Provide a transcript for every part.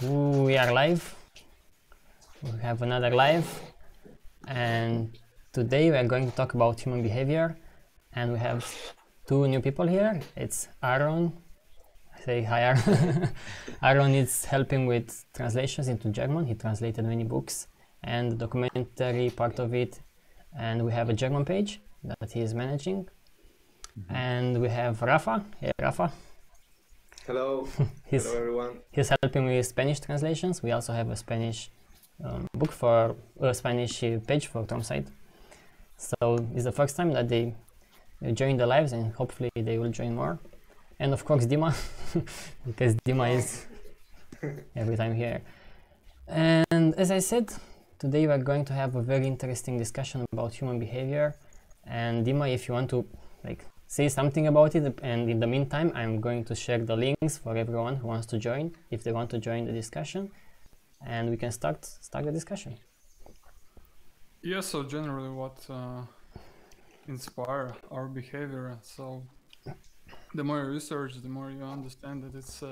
Ooh, we are live. We have another live, and today we are going to talk about human behavior. And we have two new people here. It's Aaron. Say hi, Aaron. Aaron is helping with translations into German. He translated many books and the documentary part of it. And we have a German page that he is managing. And we have Rafa. Hey, Rafa. Hello. He's, Hello, everyone. he's helping with Spanish translations. We also have a Spanish book for a Spanish page for TROM-Site. So it's the first time that they join the lives, and hopefully they will join more. And of course Dima, because Dima is every time here. And as I said, today we are going to have a very interesting discussion about human behavior. And Dima, if you want to say something about it, and in the meantime I'm going to share the links for everyone who wants to join, if they want to join the discussion, and we can start the discussion. Yeah, so generally what inspire our behavior. So the more you research, the more you understand that it's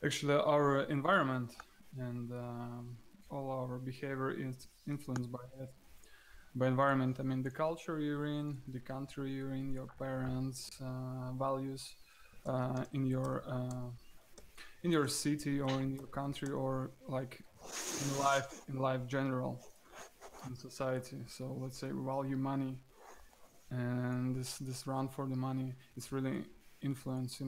actually our environment, and all our behavior is influenced by that. By environment, I mean the culture you're in, the country you're in, your parents' values in your city or in your country, or like in life general, in society. So let's say value money, and this run for the money is really influence,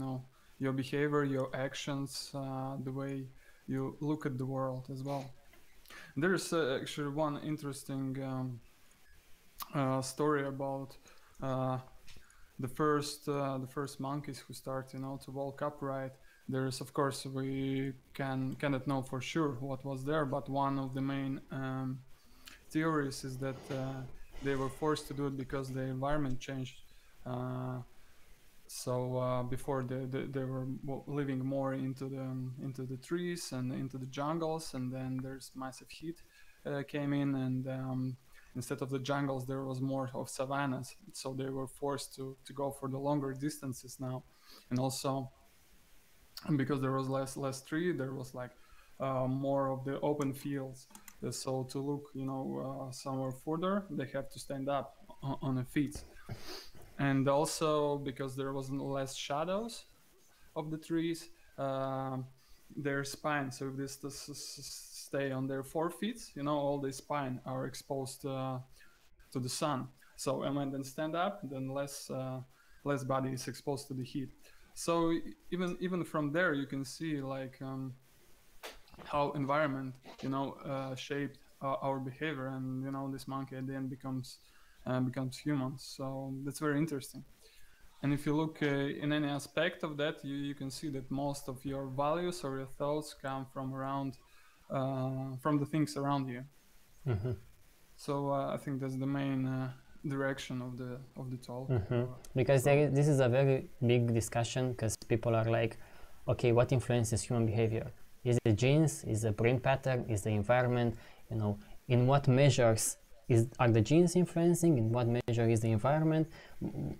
your behavior, your actions, the way you look at the world as well. There's actually one interesting story about the first monkeys who start to walk upright. There's, of course, we cannot know for sure what was there, but one of the main theories is that they were forced to do it because the environment changed. So before they were living more into the trees and into the jungles, and then there's massive heat came in, and instead of the jungles there was more of savannas. So they were forced to go for the longer distances now, and also because there was less tree, there was like more of the open fields. So to look, somewhere further, they have to stand up on their feet. And also because there was less shadows of the trees, their spine, so if this stay on their 4 feet, all the spine are exposed to the sun. So and when they stand up, then less body is exposed to the heat. So even from there you can see like how environment shaped our behavior, and this monkey at the end becomes human. So that's very interesting. And if you look in any aspect of that, you can see that most of your values or your thoughts come from the things around you. Mm-hmm. So I think that's the main direction of the talk. Mm-hmm. Because this is a very big discussion, because people are like, okay, what influences human behavior? Is it genes? Is the brain pattern? Is the environment? In what measures are the genes influencing? In what measure is the environment?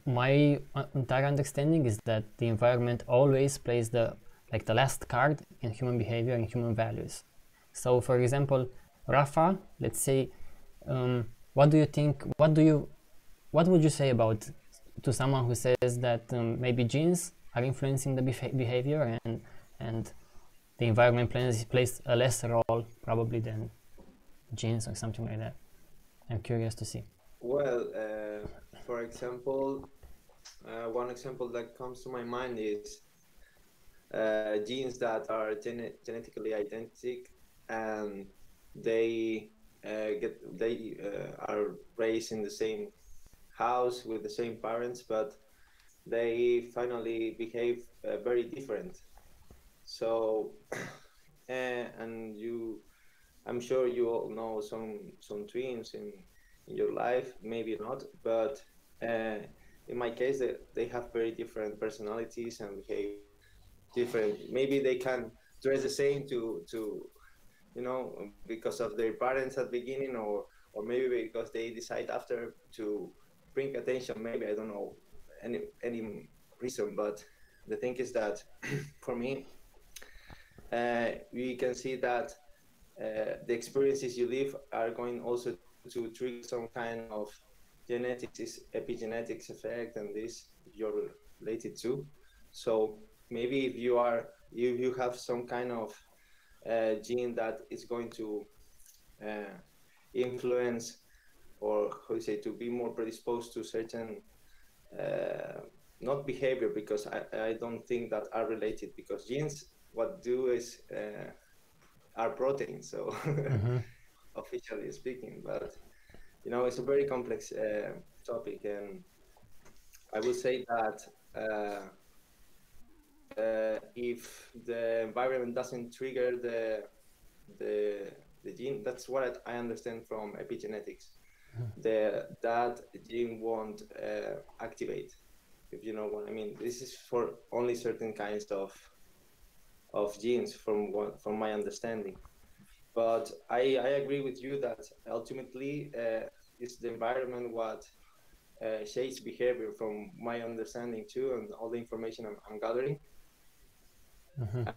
My entire understanding is that the environment always plays the last card in human behavior and human values. So, for example, Rafa, let's say, what do you think? What would you say about to someone who says that maybe genes are influencing the behavior, and the environment plays a less role probably than genes or something like that? I'm curious to see. Well, for example, one example that comes to my mind is genes that are genetically identical, and they are raised in the same house with the same parents, but they finally behave very different. So, and I'm sure you all know some twins in your life, maybe not, but in my case, they have very different personalities and behave different. Maybe they can dress the same to because of their parents at the beginning, or maybe because they decide after to bring attention. Maybe, I don't know any reason, but the thing is that for me, we can see that the experiences you live are going also to trigger some kind of genetics, epigenetics effect, and this you're related to. So maybe if you have some kind of gene that is going to influence, or how you say, to be more predisposed to certain not behavior, because I don't think that are related, because genes what do is are proteins, so officially speaking, but it's a very complex topic, and I would say that if the environment doesn't trigger the gene, that's what I understand from epigenetics. That gene won't activate, if you know what I mean. This is for only certain kinds of genes, from my understanding. But I agree with you that ultimately it's the environment what shapes behavior, from my understanding too, and all the information I'm gathering.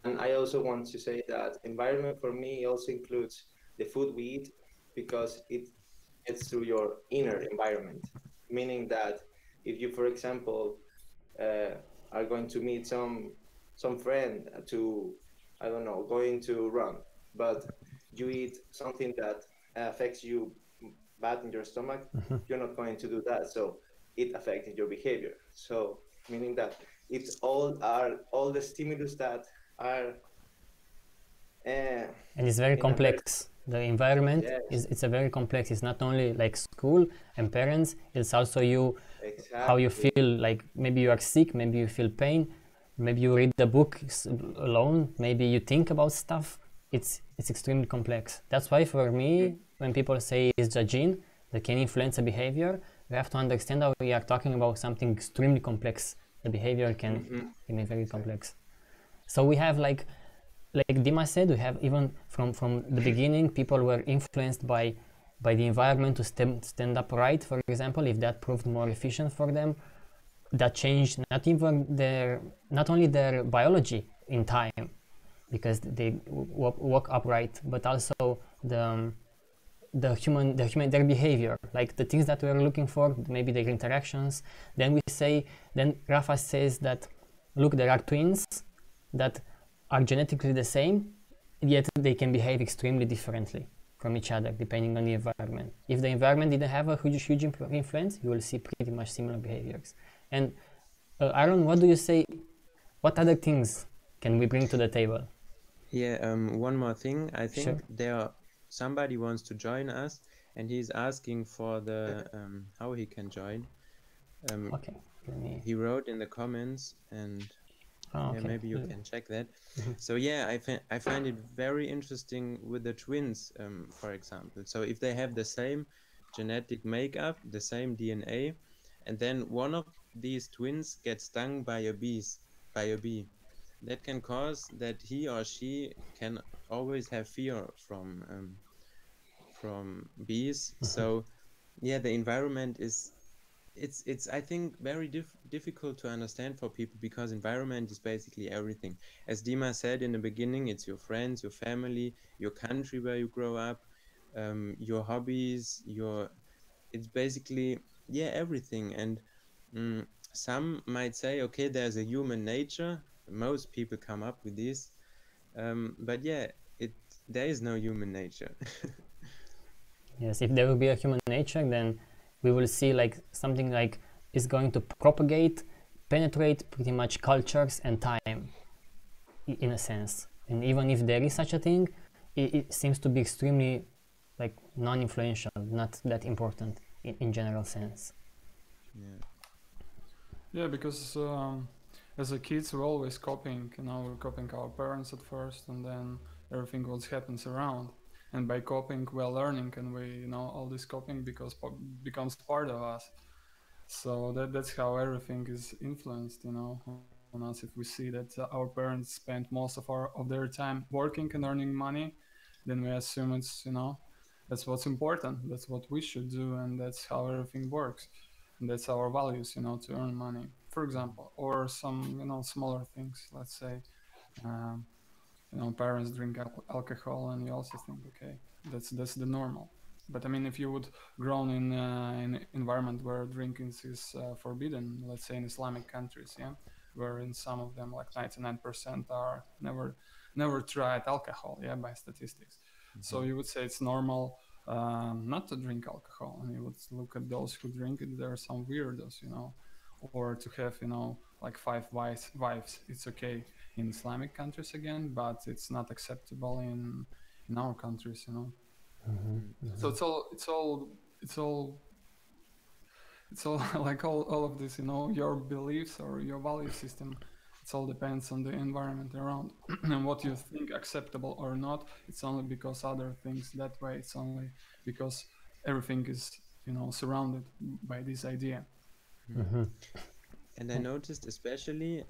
And I also want to say that environment for me also includes the food we eat, because it's through your inner environment. Meaning that if you, for example, are going to meet some friend to, I don't know, going to run, but you eat something that affects you bad in your stomach, you're not going to do that. So it affects your behavior. So meaning that it's all the stimulus that are and it's very complex. The environment it's a very complex. It's not only like school and parents, it's also you, how you feel. Like maybe you are sick, maybe you feel pain, maybe you read the book alone, maybe you think about stuff. It's extremely complex. That's why for me, when people say it's a gene that can influence a behavior, we have to understand that we are talking about something extremely complex. The behavior can be very complex. So we have like Dima said, we have even from the beginning, people were influenced by the environment to stand upright, for example, if that proved more efficient for them. That changed not only their biology in time, because they walk upright, but also their behavior, like the things that we are looking for, maybe their interactions. Then Rafa says that, look, there are twins that are genetically the same, yet they can behave extremely differently from each other depending on the environment. If the environment didn't have a huge influence, you will see pretty much similar behaviors. And Aaron, what do you say? What other things can we bring to the table? Yeah, one more thing. I think somebody wants to join us, and he's asking for the how he can join. Okay. He wrote in the comments, and maybe you can check that. So yeah, I find it very interesting with the twins, for example. So if they have the same genetic makeup, the same DNA, and then one of these twins gets stung by a bee, that can cause that he or she can always have fear from bees. So yeah, the environment is it's I think very difficult to understand for people, because environment is basically everything. As Dima said in the beginning, it's your friends, your family, your country where you grow up, your hobbies, it's basically everything. And some might say, okay, there's a human nature. Most people come up with this, but there is no human nature. Yes, if there will be a human nature, then we will see like something like is going to penetrate pretty much cultures and time, in a sense. And even if there is such a thing, it seems to be extremely like non-influential, not that important in general sense. Yeah, because as a kids we're always copying. We're copying our parents at first, and then everything what happens around. And by copying, we're learning, and all this copying becomes part of us. So that's how everything is influenced, on us. If we see that our parents spent most of their time working and earning money, then we assume it's that's what's important. That's what we should do, and that's how everything works. And that's our values, to earn money, for example, or some smaller things. Let's say parents drink alcohol, and you also think, okay, that's the normal. But I mean, if you would grown in an environment where drinking is forbidden, let's say in Islamic countries, yeah, where in some of them like 99% are never tried alcohol, yeah, by statistics. So you would say it's normal not to drink alcohol, and you would look at those who drink it. There are some weirdos, or to have like 5 wives. It's okay in Islamic countries again, but it's not acceptable in our countries. So it's all like all of this, your beliefs or your value system. It all depends on the environment around and what you think acceptable or not. It's only because other things that way. It's only because everything is surrounded by this idea. And I noticed especially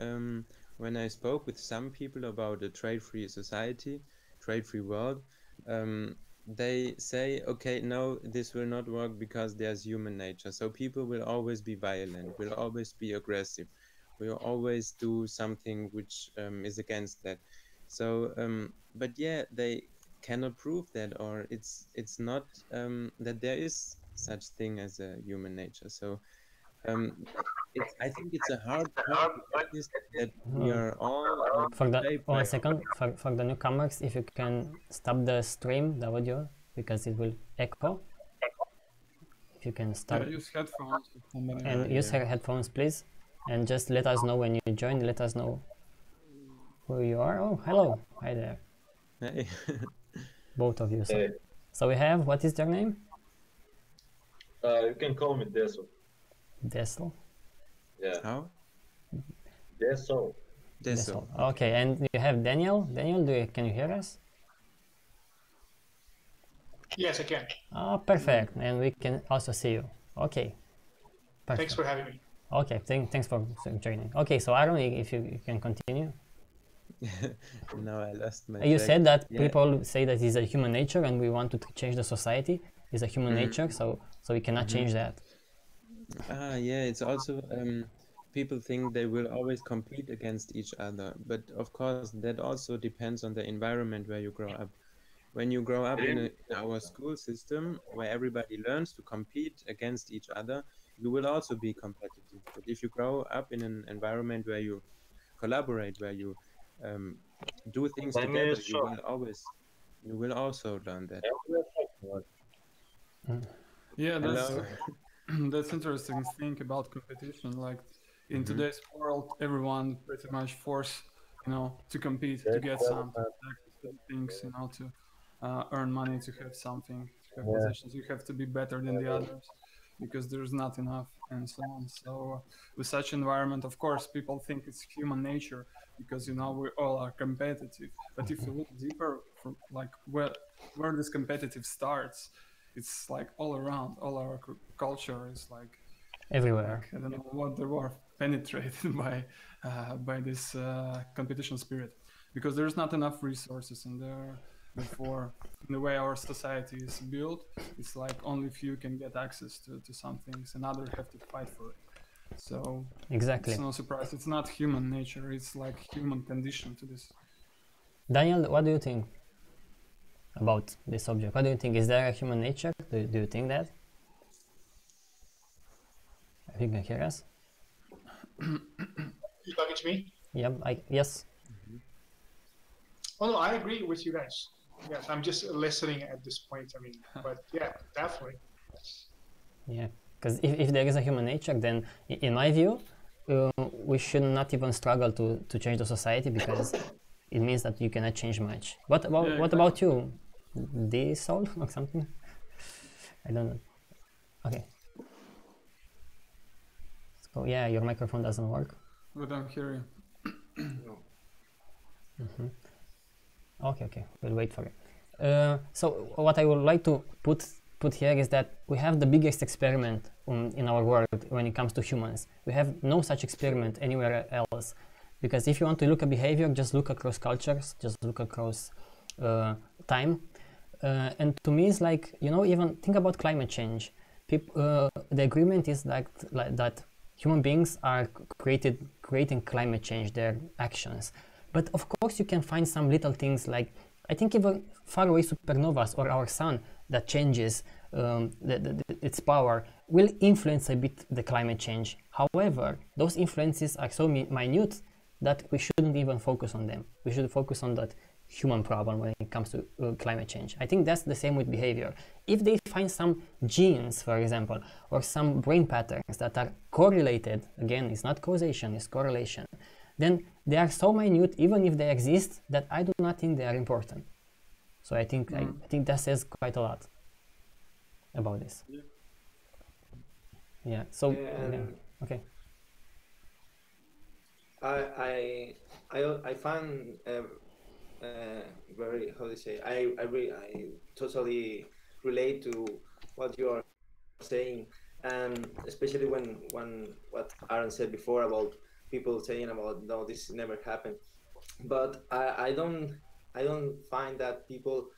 when I spoke with some people about a trade-free society, trade-free world, they say, okay, no, this will not work because there's human nature. So people will always be violent, will always be aggressive, will always do something which is against that. So, but yeah, they cannot prove that, or it's not that there is such thing as a human nature. So I think it's a hard point to practice that we are all For the 1 second, for the newcomers, if you can stop the stream, the audio, because it will echo. If you can stop. Yeah, use headphones. And use headphones, please. And just let us know when you join. Let us know who you are. Oh, hello. Hi there. Hey. Both of you. So we have, what is their name? You can call me Deso. Desel? Yeah. How? Deso. Desel. Okay, and you have Daniel. Daniel, can you hear us? Yes, I can. Oh, perfect. And we can also see you. Okay. Perfect. Thanks for having me. Okay, thanks for joining. Okay, so Aaron, if you can continue. No, I lost my You track. said that people say that it's a human nature and we want to change the society. It's a human nature, so we cannot change that. Yeah, it's also people think they will always compete against each other, but of course that also depends on the environment where you grow up. When you grow up in our school system where everybody learns to compete against each other, you will also be competitive. But if you grow up in an environment where you collaborate, where you do things together, you will also learn that. Yeah, that's interesting thing about competition. Like in today's world, everyone pretty much forced, to compete, to get some things, to earn money, to have something, to have positions. You have to be better than the others because there's not enough, and so on. So with such environment, of course, people think it's human nature because we all are competitive. But if you look deeper, from like where this competitive starts, it's like all around. All our culture is like everywhere. I don't know what they were penetrated by this competition spirit, because there's not enough resources in there. Therefore, in the way our society is built, it's like only few can get access to some things, and others have to fight for it. So exactly, it's no surprise. It's not human nature. It's like human condition to this. Daniel, what do you think about this subject? What do you think? Is there a human nature? Do you think that? I think you can hear us. You talking to me? Yep. Yes. Oh no, I agree with you guys. Yes, I'm just listening at this point. I mean, but yeah, definitely. Yeah, because if there is a human nature, then in my view, we should not even struggle to change the society, because it means that you cannot change much. What about you? This soul or something? I don't know. Okay. So yeah, your microphone doesn't work. We don't hear you. Okay, we'll wait for it. So what I would like to put here is that we have the biggest experiment in our world when it comes to humans. We have no such experiment anywhere else, because if you want to look at behavior, just look across cultures, just look across time. And to me, it's like, even think about climate change. The agreement is like that human beings are creating climate change, their actions. But of course, you can find some little things like, I think even faraway supernovas or our sun that changes its power will influence a bit the climate change. However, those influences are so minute that we shouldn't even focus on them. We should focus on that human problem when it comes to climate change. I think that's the same with behavior. If they find some genes, for example, or some brain patterns that are correlated, again, it's not causation, it's correlation, then they are so minute, even if they exist, that I do not think they are important. So I think I think that says quite a lot about this. Yeah. So okay. I find very, how do you say, I totally relate to what you are saying, and especially when what Aaron said before about people saying about no, this never happened. But I don't find that people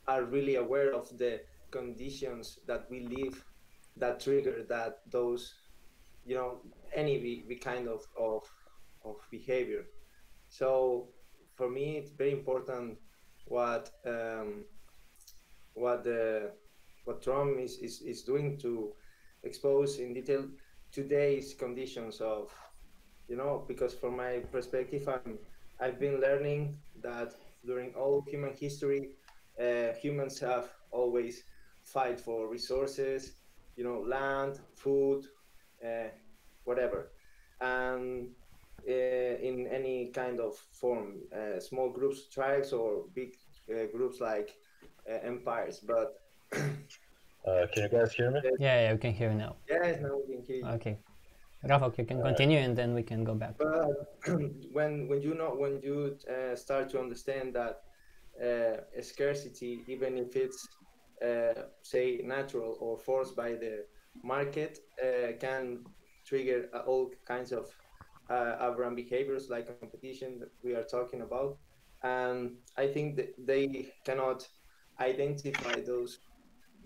are really aware of the conditions that we live that trigger that those, you know, any kind of behavior. So for me, it's very important what what the what Trump is doing to expose in detail today's conditions of, you know, because from my perspective, I've been learning that during all human history, humans have always fight for resources, you know, land, food, uh, whatever, and in any kind of form, small groups, tribes, or big groups like empires. But Can you guys hear me? Yeah, we can hear you now. yes, now we can hear you. Okay. Rafa, you can continue and then we can go back. But when you start to understand that a scarcity, even if it's say natural or forced by the market, can trigger all kinds of aberrant behaviors like competition that we are talking about. And I think that they cannot identify those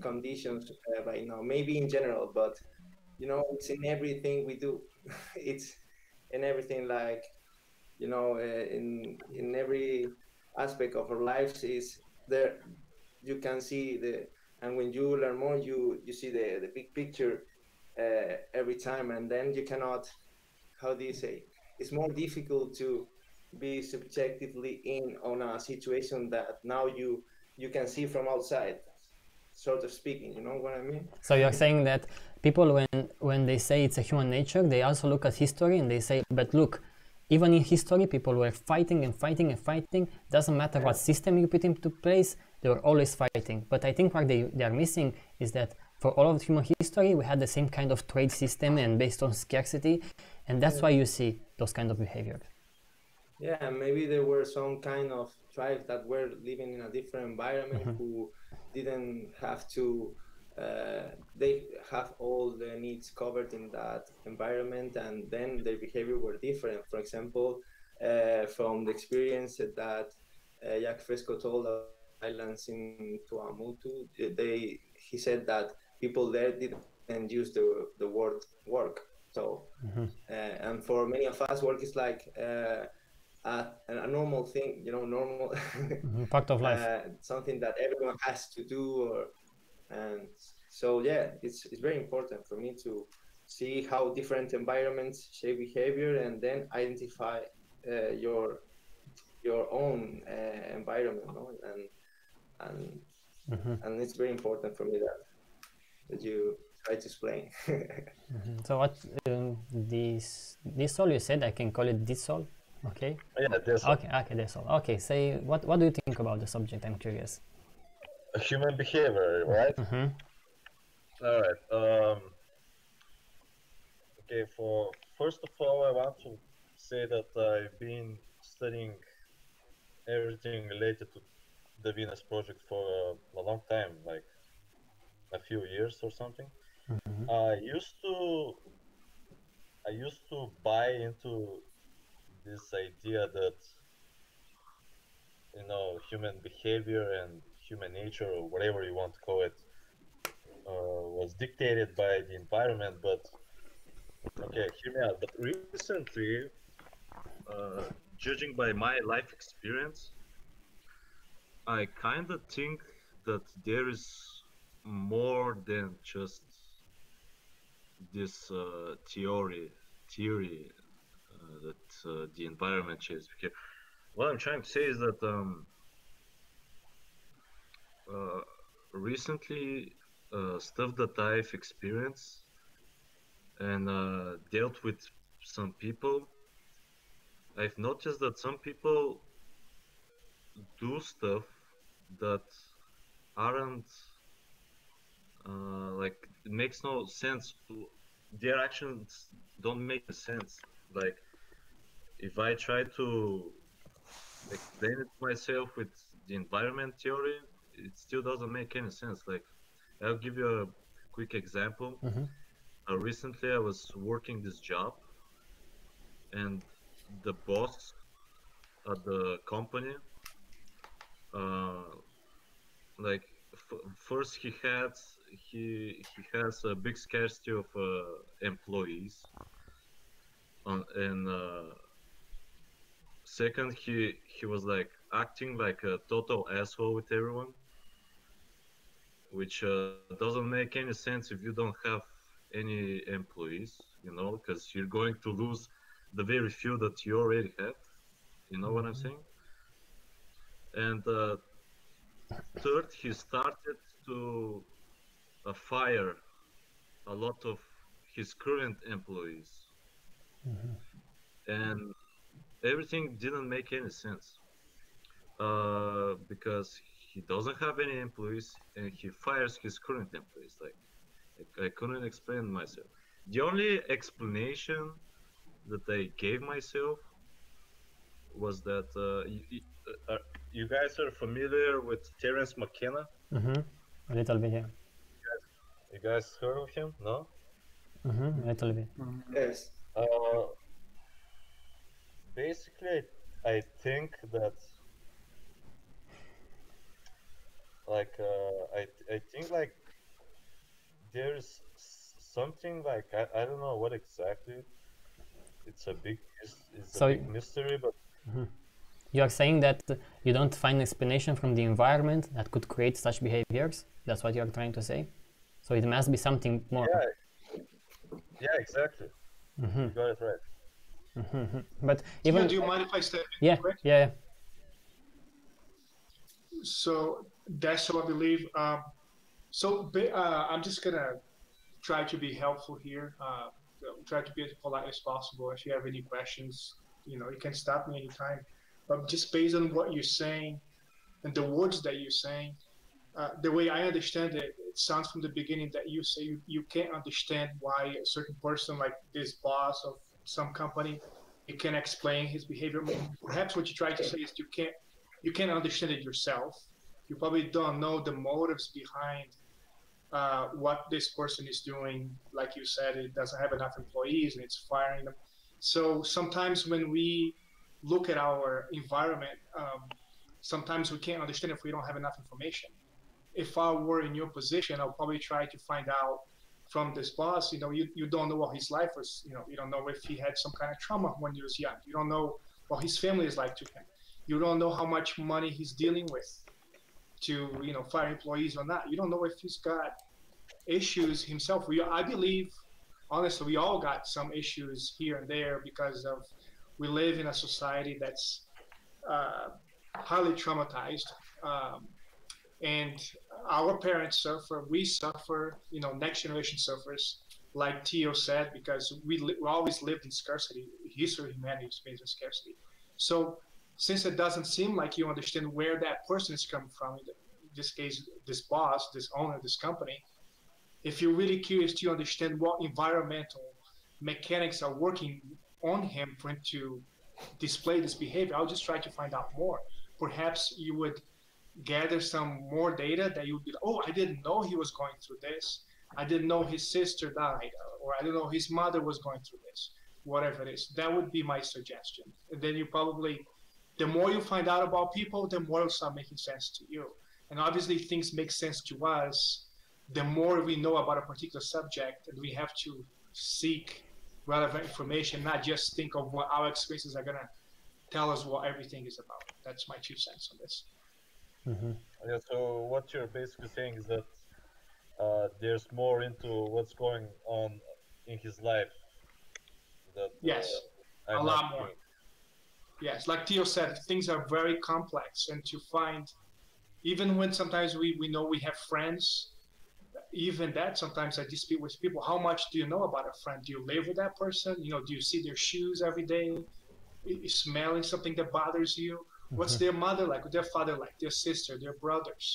conditions right now. Maybe in general, but you know, it's in everything we do. It's in everything, like, you know, in every aspect of our lives is there. You can see the, and when you learn more, you see the big picture every time, and then you cannot, how do you say, it's more difficult to be subjectively in on a situation that now you can see from outside, sort of speaking, you know what I mean? So you're saying that people, when they say it's a human nature, they also look at history and they say, but look, even in history, people were fighting and fighting and fighting. Doesn't matter what system you put into place, they were always fighting. But I think what they are missing is that for all of human history, we had the same kind of trade system and based on scarcity, and that's why you see those kind of behavior. Yeah, maybe there were some kind of tribes that were living in a different environment who didn't have to, they have all the needs covered in that environment, and then their behavior were different. For example, from the experience that Jack Fresco told of islands in Tuamotu, he said that people there didn't use the word work. So, and for many of us, work is like a normal thing, you know, normal Part of life. something that everyone has to do, and so yeah, it's very important for me to see how different environments shape behavior, and then identify your own environment, no? And it's very important for me that you try to explain. So what this all you said, I can call it this all. Okay. Yeah, this one. Okay, that's all. Okay, say what do you think about the subject? I'm curious. Human behavior, right? All right. Okay. First of all, I want to say that I've been studying everything related to the Venus project for a long time, like a few years or something. I used to buy into this idea that, you know, human behavior and human nature, or whatever you want to call it, was dictated by the environment. But okay, hear me out. But recently, judging by my life experience, I kind of think that there is more than just this theory that the environment changes. Because what I'm trying to say is that uh, recently stuff that I've experienced and dealt with some people, I've noticed that some people do stuff that aren't like it makes no sense. Their actions don't make sense. Like if I try to explain it myself with the environment theory, it still doesn't make any sense. Like I'll give you a quick example. Recently, I was working this job, and the boss at the company, uh, like first he has a big scarcity of employees, and second he was like acting like a total asshole with everyone, which doesn't make any sense if you don't have any employees, you know, because you're going to lose the very few that you already have. You know what I'm saying? And third, he started to fire a lot of his current employees, and everything didn't make any sense because he doesn't have any employees and he fires his current employees. Like I couldn't explain myself. The only explanation that I gave myself was that you guys are familiar with Terence McKenna? A little bit, yeah. You guys heard of him? No? A little bit. Yes. Basically, I think that like I think like there's something like I don't know what exactly. It's a big So- big mystery, but You are saying that you don't find explanation from the environment that could create such behaviors? That's what you are trying to say? So it must be something more. yeah, exactly. You got it right. But even... Yeah, do you mind if I step in Yeah, quick? yeah. So that's what I believe. I'm just gonna try to be helpful here. Try to be as polite as possible. If you have any questions, you know, you can stop me anytime. But just based on what you're saying and the words that you're saying, the way I understand it, it sounds from the beginning that you say you can't understand why a certain person like this boss of some company, you can explain his behavior. Perhaps what you try to say is you can't understand it yourself. You probably don't know the motives behind what this person is doing. Like you said, it doesn't have enough employees and it's firing them. So sometimes when we look at our environment, sometimes we can't understand if we don't have enough information. If I were in your position, I'll probably try to find out from this boss, you know, you don't know what his life was, you know, you don't know if he had some kind of trauma when he was young. You don't know what his family is like to him. You don't know how much money he's dealing with to, you know, fire employees or not. You don't know if he's got issues himself. I believe, honestly, we all got some issues here and there because of we live in a society that's highly traumatized, and our parents suffer. We suffer. You know, next generation suffers. Like Theo said, because we always lived in scarcity. History of humanity is based on scarcity. So, since it doesn't seem like you understand where that person is coming from, in this case, this boss, this owner, this company, if you're really curious to understand what environmental mechanics are working on him for him to display this behavior, I'll just try to find out more. Perhaps you would gather some more data that you would be, oh, I didn't know he was going through this. I didn't know his sister died, or I didn't know his mother was going through this, whatever it is. That would be my suggestion. And then you probably, the more you find out about people, the more it'll start making sense to you. And obviously things make sense to us the more we know about a particular subject, and we have to seek relevant information, not just think of what our experiences are gonna tell us what everything is about. That's my 2 cents on this. Yeah, so what you're basically saying is that there's more into what's going on in his life that Yes, a I'm not lot more. seeing. Yes, like Theo said, things are very complex, and to find, even when sometimes we know we have friends, even that sometimes I dispute with people. How much do you know about a friend? Do you live with that person? You know, do you see their shoes every day? Smelling something that bothers you? What's their mother like? Their father like? Their sister? Their brothers?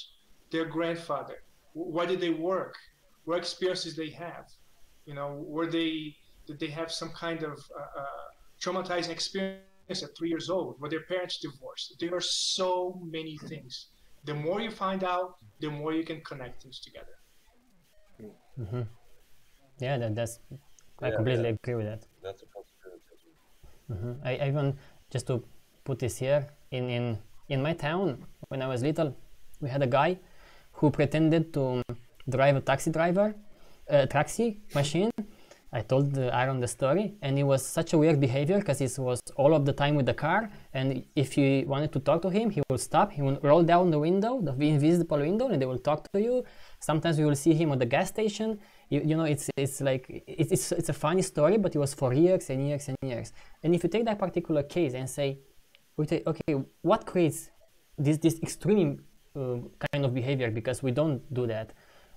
Their grandfather? Where did they work? What experiences they have? You know, did they have some kind of traumatizing experience at 3 years old? Were their parents divorced? There are so many things. The more you find out, the more you can connect things together. Yeah, that's I Yeah, completely yeah, agree with that. that's a possibility as well. I even, just to put this here, in my town when I was little, we had a guy who pretended to drive a taxi machine. I told Aaron the story, and it was such a weird behavior because he was all of the time with the car, and if you wanted to talk to him, he will stop, he will roll down the window, the invisible window, and they will talk to you. Sometimes you will see him at the gas station. You know, it's like it's a funny story, but it was for years and years and years. And if you take that particular case and say, okay, what creates this extreme kind of behavior, because we don't do that?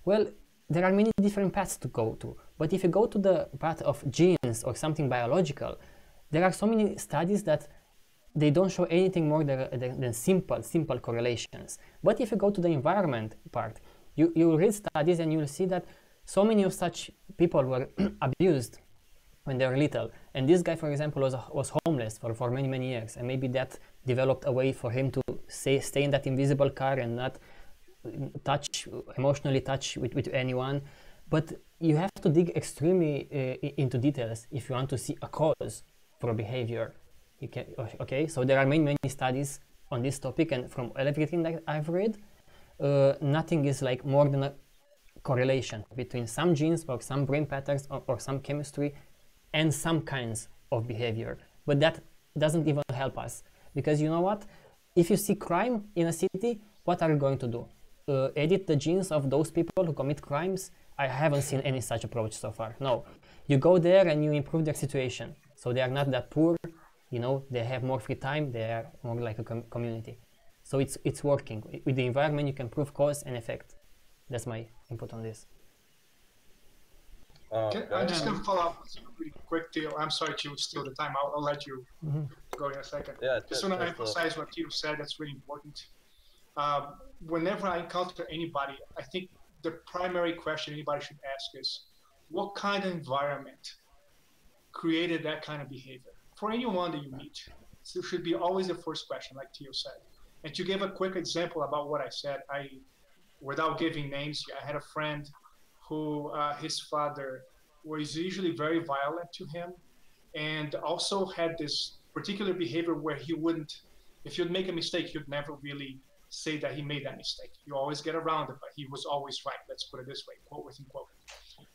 Well, there are many different paths to go to, but if you go to the path of genes or something biological, there are so many studies that they don't show anything more than simple correlations. But if you go to the environment part, you read studies and you'll see that so many of such people were abused when they were little. And this guy, for example, was homeless for many years, and maybe that developed a way for him to stay in that invisible car and not emotionally touch with anyone. But you have to dig extremely into details if you want to see a cause for a behavior. Okay, so there are many studies on this topic, and from everything that I've read, nothing is like more than a correlation between some genes or some brain patterns or some chemistry and some kinds of behavior. But that doesn't even help us, because you know what? If you see crime in a city, what are you going to do? Edit the genes of those people who commit crimes? I haven't seen any such approach so far. No, you go there and you improve their situation, so they are not that poor. You know, they have more free time. They are more like a community. So it's working. With the environment, you can prove cause and effect. That's my input on this. I'm just going to follow up with a really quick deal. I'm sorry to steal the time. I'll let you go in a second. Yeah, just want to emphasize what Tito said. That's really important. Whenever I encounter anybody, I think the primary question anybody should ask is, what kind of environment created that kind of behavior? For anyone that you meet, so it should be always the first question, like Tio said. And to give a quick example about what I said, without giving names, I had a friend who his father was usually very violent to him, and also had this particular behavior where he wouldn't, if you'd make a mistake, he'd never really say that he made that mistake. You always get around it, but he was always right. Let's put it this way, quote within quote.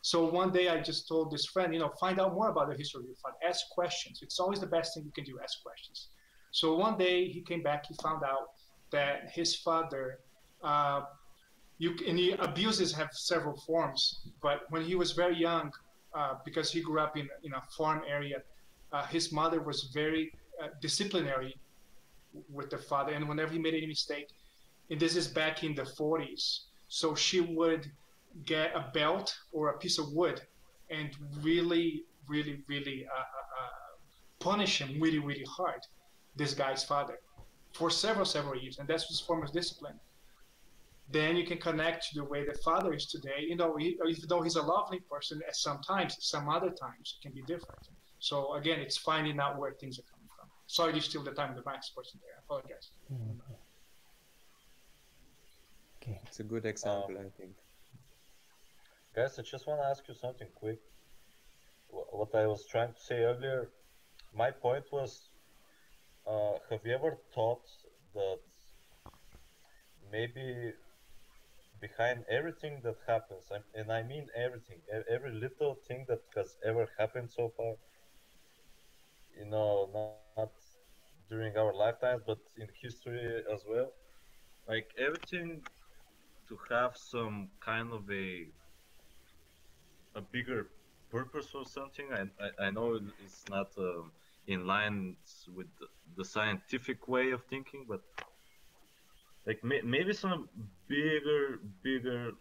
So one day I just told this friend, find out more about the history of your father. Ask questions. It's always the best thing you can do, ask questions. So one day he came back, he found out that his father, and the abuses have several forms, but when he was very young, because he grew up in a farm area, his mother was very disciplinary with the father, and whenever he made any mistake, and this is back in the 40s, so she would get a belt or a piece of wood and really punish him really hard, this guy's father, for several years, and that's his form of discipline. Then you can connect to the way the father is today. Even though he's a lovely person, at some other times it can be different. So again, it's finding out where things are coming from. Sorry to steal the time of the next person there. I apologize. Okay. It's a good example, I think. Guys, I just want to ask you something quick. What I was trying to say earlier, my point was, have you ever thought that maybe behind everything that happens, and I mean everything, every little thing that has ever happened so far, not during our lifetimes, but in history as well. Like everything to have some kind of a bigger purpose or something. I know it's not in line with the scientific way of thinking, but like maybe some bigger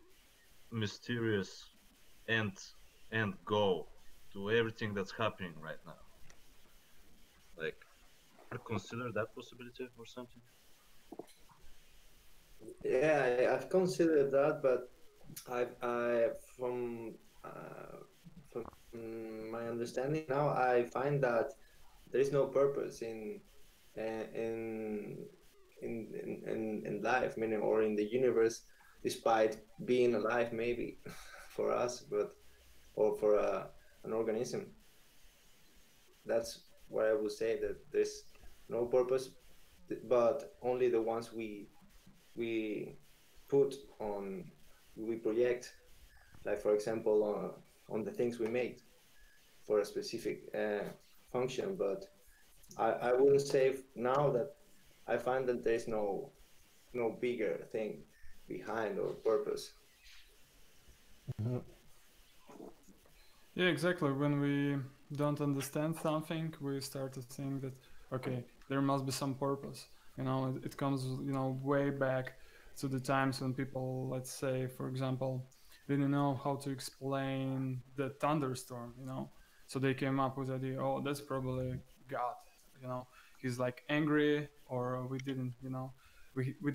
mysterious end end goal to everything that's happening right now. Like consider that possibility or something. Yeah, I've considered that, but I from my understanding now, I find that there is no purpose in in life, meaning, or in the universe, despite being alive, maybe for us, but or for an organism. That's what I would say, that there's no purpose, but only the ones we put on, we project, like for example on the things we made for a specific function. But I wouldn't say now that I find that there's no bigger thing behind or purpose. Yeah, exactly. When we don't understand something, we start to think that, okay, there must be some purpose. It comes, way back to the times when people, let's say, for example, didn't know how to explain the thunderstorm, So they came up with the idea, oh, that's probably God, he's like angry, or we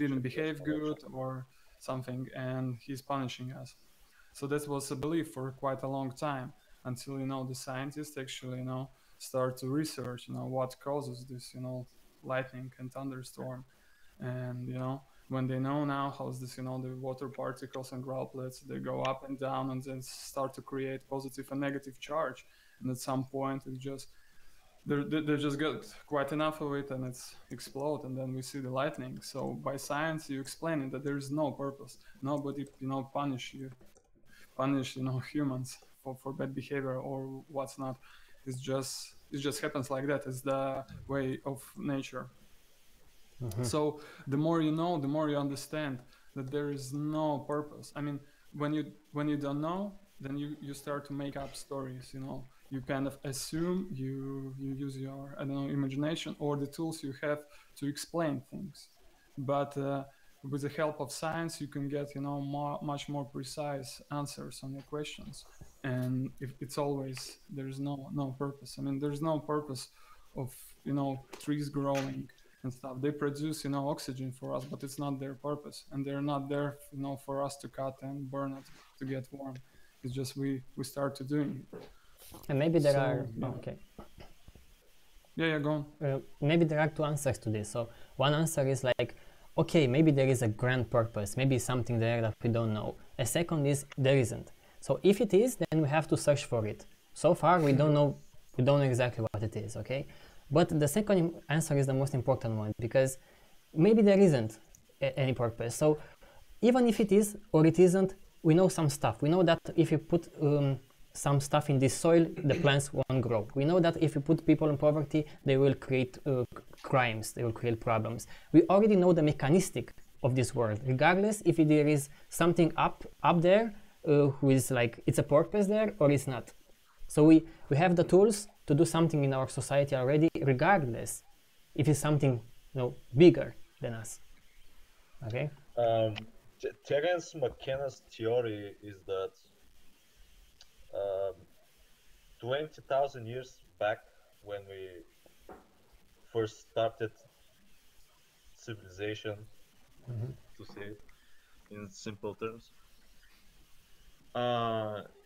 didn't behave good or something, and he's punishing us. So that was a belief for quite a long time, until the scientists actually start to research what causes this lightning and thunderstorm. And when they know now how's this, the water particles and droplets, they go up and down and then start to create positive and negative charge. And at some point it just they just get quite enough of it and it's explode, and then we see the lightning. So by science you explain it that there is no purpose. Nobody punish humans for bad behavior or what's not. It just happens like that. It's the way of nature. So the more you know, the more you understand that there is no purpose. I mean, when you don't know, then you start to make up stories. You kind of assume, you use your, I don't know, imagination or the tools you have to explain things. But with the help of science, you can get much more precise answers on your questions. And if it's always, there's no purpose. I mean, there's no purpose of trees growing and stuff. They produce oxygen for us, but it's not their purpose, and they're not there for us to cut and burn it to get warm. It's just we start to doing it. And maybe there So, are yeah. okay. Yeah, go on. Maybe there are two answers to this. So one answer is like, okay, maybe there is a grand purpose, maybe something there that we don't know. A second is there isn't. So if it is, then we have to search for it. So far we don't know exactly what it is, okay? But the second answer is the most important one, because maybe there isn't any purpose. So even if it is or it isn't, we know some stuff. We know that if you put some stuff in this soil, the plants won't grow. We know that if you put people in poverty, they will create crimes, they will create problems. We already know the mechanistic of this world, regardless if there is something up there who is like, it's a purpose there or it's not. So we have the tools to do something in our society already, regardless if it's something bigger than us. Okay. Terence McKenna's theory is that 20,000 years back, when we first started civilization, to say it in simple terms,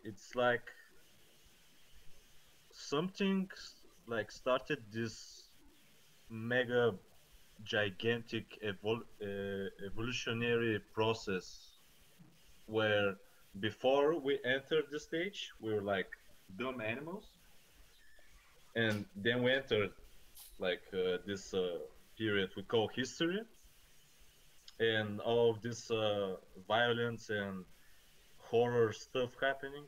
it's like something like started this mega gigantic evolutionary process, where before we entered the stage we were like dumb animals, and then we entered like this period we call history, and all of this violence and horror stuff happening,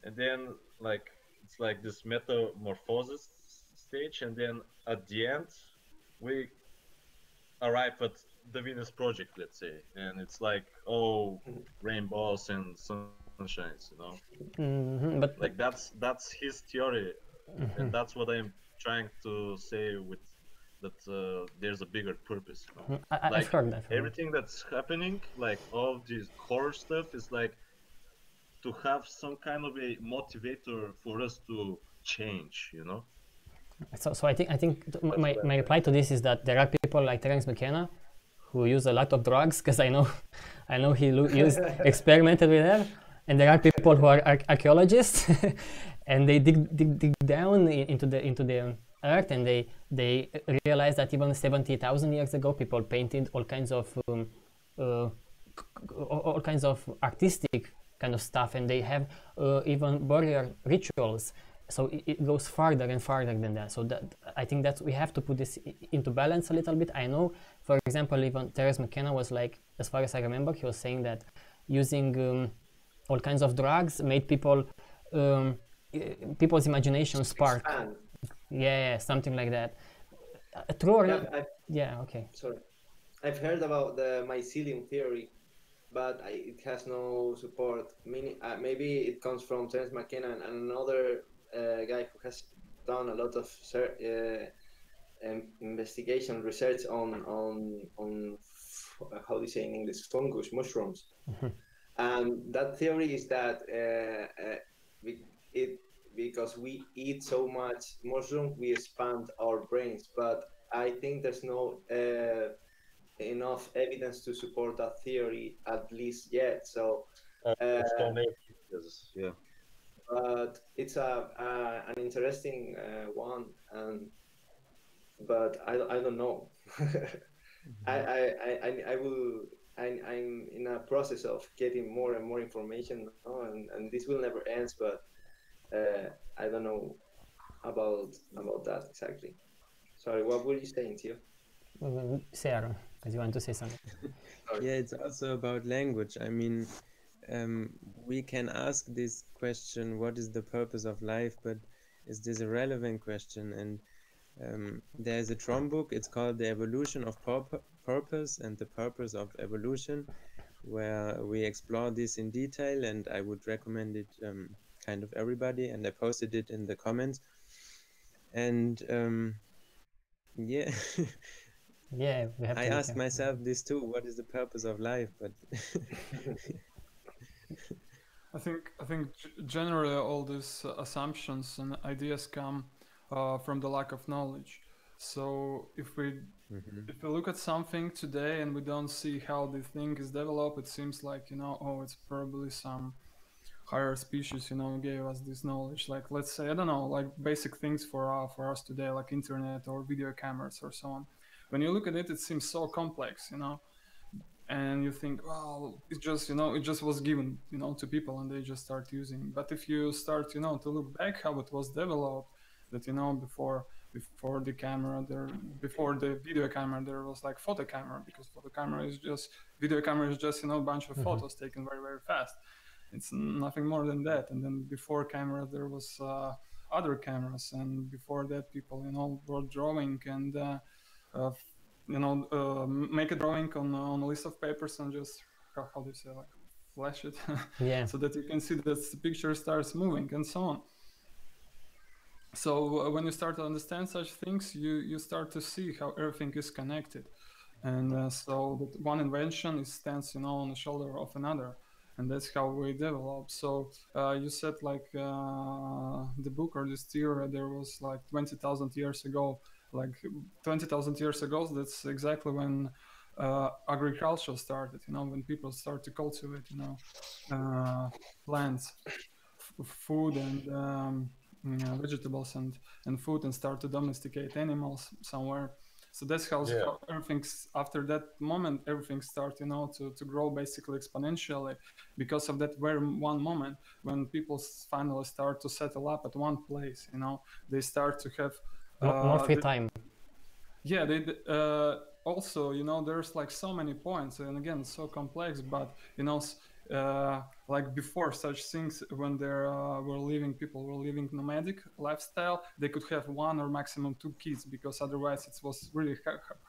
and then like it's like this metamorphosis stage, and then at the end, we arrive at the Venus project, let's say, and it's like, oh, rainbows and sunshines, you know. But Like that's his theory, and that's what I'm trying to say with that. There's a bigger purpose, you know. I've Like heard that from you. everything that's happening, like all of this core stuff, is like to have some kind of a motivator for us to change, you know. So I think That's my, what my I'm reply to this is that there are people like Terence McKenna who use a lot of drugs, because I know he used experimented with that, and there are people who are archaeologists and they dig down into the earth, and they realize that even 70,000 years ago people painted all kinds of artistic kind of stuff, and they have even warrior rituals. So it goes farther and farther than that. So that I think that we have to put this into balance a little bit. I know, for example, even Terence McKenna was like, as far as I remember, he was saying that using all kinds of drugs made people's imagination spark. Expand. Yeah, something like that. True or not? Yeah, Yeah, okay. sorry. I've heard about the mycelium theory, but it has no support. Maybe it comes from Terence McKenna and another guy who has done a lot of investigation research on how do you say in English, fungus, mushrooms. And that theory is that because we eat so much mushroom, we expand our brains. But I think there's no enough evidence to support that theory, at least yet. So, It's called yeah. but it's an interesting one, but I don't know. I'm in a process of getting more and more information, and this will never end. But I don't know about that exactly. Sorry, what were you saying, Tio? Say, Aaron, because you want to say something. Yeah, it's also about language. I mean, we can ask this question, what is the purpose of life? But is this a relevant question? And there's a TROM book, it's called The Evolution of Purpose and the Purpose of Evolution, where we explore this in detail, and I would recommend it kind of everybody, and I posted it in the comments. And yeah. Yeah, we have I to ask myself this too, what is the purpose of life? But I think generally all these assumptions and ideas come from the lack of knowledge. So if we look at something today and we don't see how the thing is developed, it seems like, oh, it's probably some higher species, gave us this knowledge. Like, let's say, I don't know, like basic things for us today, like internet or video cameras or so on. When you look at it, it seems so complex, and you think, well, it just was given, to people and they just start using. But if you start, to look back how it was developed, that, before the camera, before the video camera, there was like photo camera, because video camera is just, a bunch of photos taken very, very fast. It's nothing more than that. And then before camera, there was other cameras, and before that, people, were drawing and make a drawing on a list of papers and just how do you say, like, flash it, yeah, so that you can see that the picture starts moving and so on. So when you start to understand such things, you start to see how everything is connected, and so that one invention stands, on the shoulder of another, and that's how we develop. So you said like the book or this theory, there was like 20,000 years ago. Like 20,000 years ago, that's exactly when agriculture started, when people start to cultivate, plants, food and vegetables and food, and start to domesticate animals somewhere. So that's how everything's, after that moment, everything starts, to grow basically exponentially, because of that very one moment when people finally start to settle up at one place, they start to have more free time. Yeah, they also, there's like so many points, and again, it's so complex, but like before such things, when there people were living nomadic lifestyle, they could have one or maximum two kids, because otherwise it was really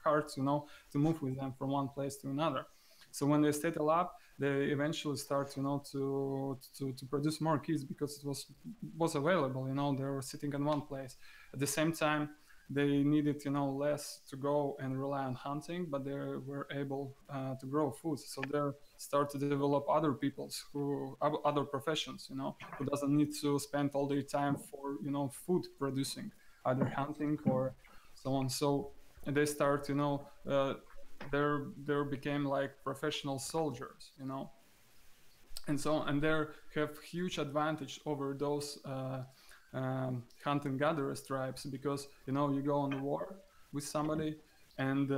hard, you know, to move with them from one place to another. So when they stayed alive, they eventually start, you know, to produce more kids, because it was available, you know, they were sitting in one place. At the same time, they needed, you know, less to go and rely on hunting, but they were able to grow food. So they start to develop other peoples who other professions, you know, who doesn't need to spend all their time for, you know, food producing, either hunting or so on. So they start, you know, they became like professional soldiers, you know, and so on. And they have huge advantage over those hunt and gatherers tribes, because, you know, you go on war with somebody, and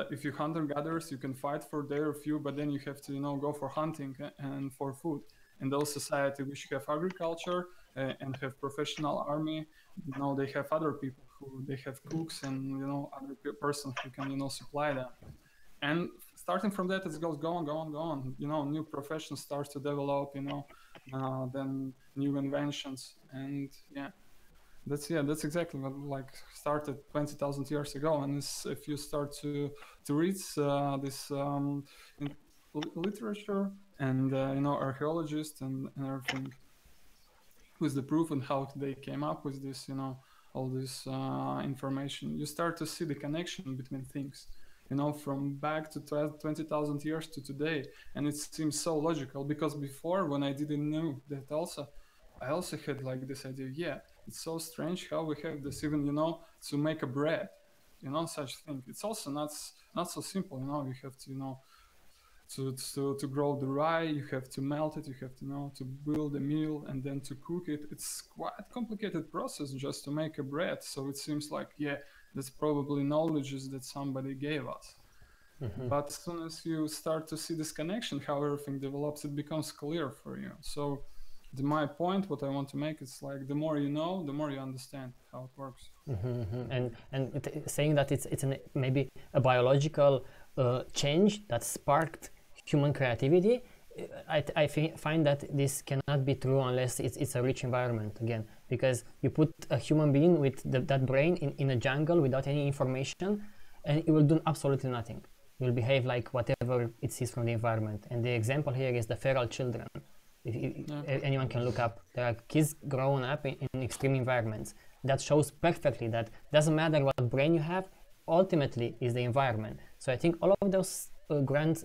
if you hunt and gatherers, you can fight for their few, but then you have to, you know, go for hunting and for food. In those society which have agriculture and have professional army, you know, they have other people who they have cooks and, you know, other person who can, you know, supply them. And starting from that, it goes go on. You know, new professions start to develop, you know, then new inventions, and that's exactly what like started 20,000 years ago. And if you start to read this literature and you know, archaeologists and everything, with the proof and how they came up with this, you know, all this information, you start to see the connection between things, you know, from back to 20,000 years to today. And it seems so logical, because before, when I didn't know that, I also had like this idea, yeah, it's so strange how we have this, even, you know, to make a bread, you know, such thing. It's also not so simple, you know. You have to, you know, to grow the rye, you have to melt it, you have to, you know, to build a meal and then to cook it. It's quite a complicated process just to make a bread. So it seems like, yeah, that's probably knowledges that somebody gave us. But as soon as you start to see this connection, how everything develops, it becomes clear for you. So my point, what I want to make, is like, the more you know, the more you understand how it works. Saying that it's maybe a biological change that sparked human creativity, I find that this cannot be true unless it's a rich environment again, because you put a human being with that brain in a jungle without any information, and it will do absolutely nothing. It will behave like whatever it sees from the environment. And the example here is the feral children. Anyone can look up. There are kids growing up in extreme environments. That shows perfectly that doesn't matter what brain you have, ultimately is the environment. So I think all of those grand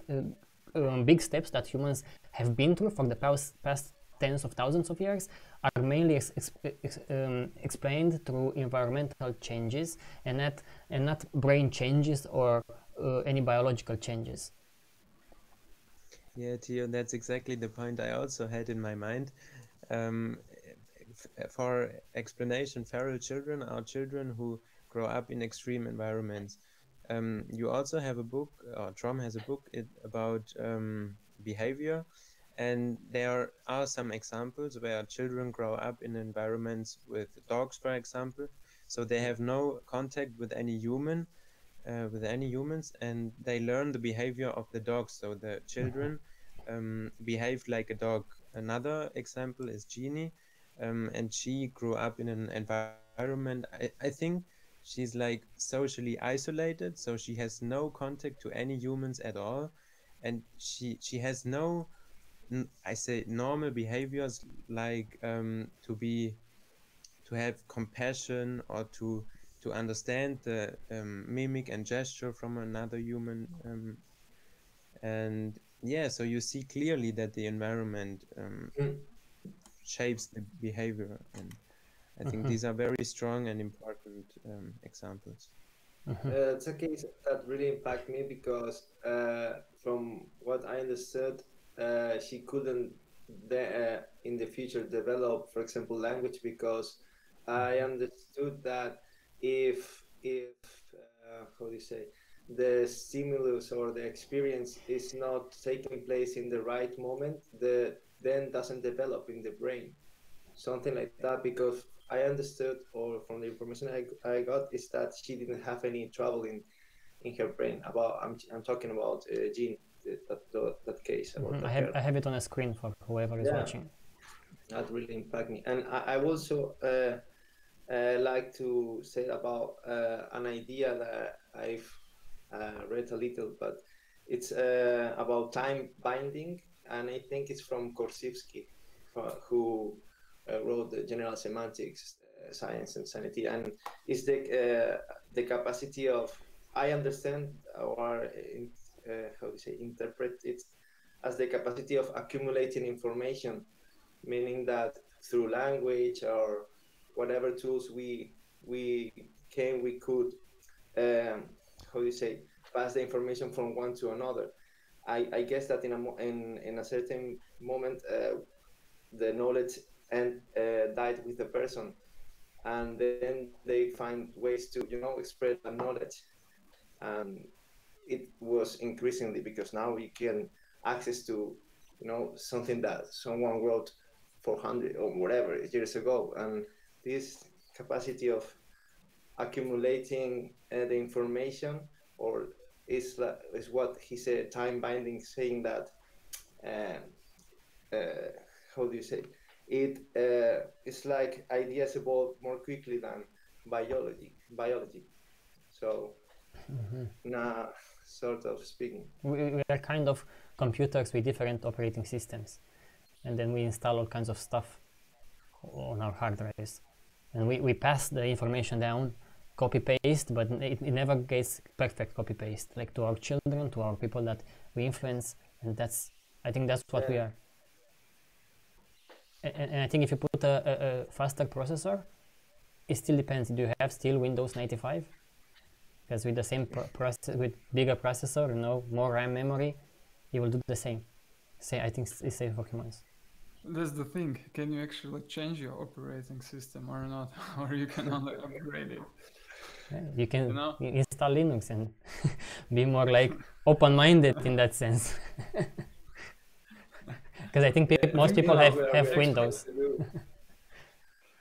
big steps that humans have been through for the past tens of thousands of years are mainly explained through environmental changes, and not brain changes or any biological changes. Yeah, Theo, that's exactly the point I also had in my mind. For explanation, feral children are children who grow up in extreme environments. You also have a book, or TROM has a book about behavior, and there are some examples where children grow up in environments with dogs, for example, so they have no contact with any human, with any humans, and they learn the behavior of the dogs. So the children behave like a dog. Another example is Jeannie, and she grew up in an environment. I think she's like socially isolated, so she has no contact to any humans at all, and she has no, I say, normal behaviors, like to have compassion, or to understand the mimic and gesture from another human, and yeah, so you see clearly that the environment shapes the behavior, and I think these are very strong and important examples. It's a case that really impacted me because, from what I understood, she couldn't in the future develop, for example, language, because I understood that if how do you say, the stimulus or the experience is not taking place in the right moment, then doesn't develop in the brain, something like that. Because I understood, or from the information I got, is that she didn't have any trouble in in her brain. About I'm talking about Jean, that case about I her. have it on a screen for whoever is watching. That really impacted me, and I also like to say about an idea that I've read a little, but it's about time binding, and I think it's from Korsivsky, who wrote the General Semantics, Science and Sanity, and it's the capacity of, I understand, or how do you say, interpret it as the capacity of accumulating information, meaning that through language or whatever tools we could how do you say, pass the information from one to another. I guess that in a certain moment the knowledge died with the person, and then they find ways to spread that knowledge, and it was increasingly because now we can access to something that someone wrote 400 or whatever years ago, and this capacity of accumulating the information, or is what he said, time binding, saying that how do you say, it's like ideas evolve more quickly than biology. So nah, sort of speaking, We are kind of computers with different operating systems, and then we install all kinds of stuff on our hard drives, and we pass the information down, copy paste, but it never gets perfect copy paste, like to our children, to our people that we influence, and I think that's what we are. And I think if you put a faster processor, it still depends. Do you have still Windows 95? Because with the same with bigger processor, more RAM memory, you will do the same. I think it's same for humans. That's the thing. Can you actually change your operating system or not? Or you can only upgrade it? Yeah, you can install Linux and be more like open-minded in that sense. Because I think most people have Windows.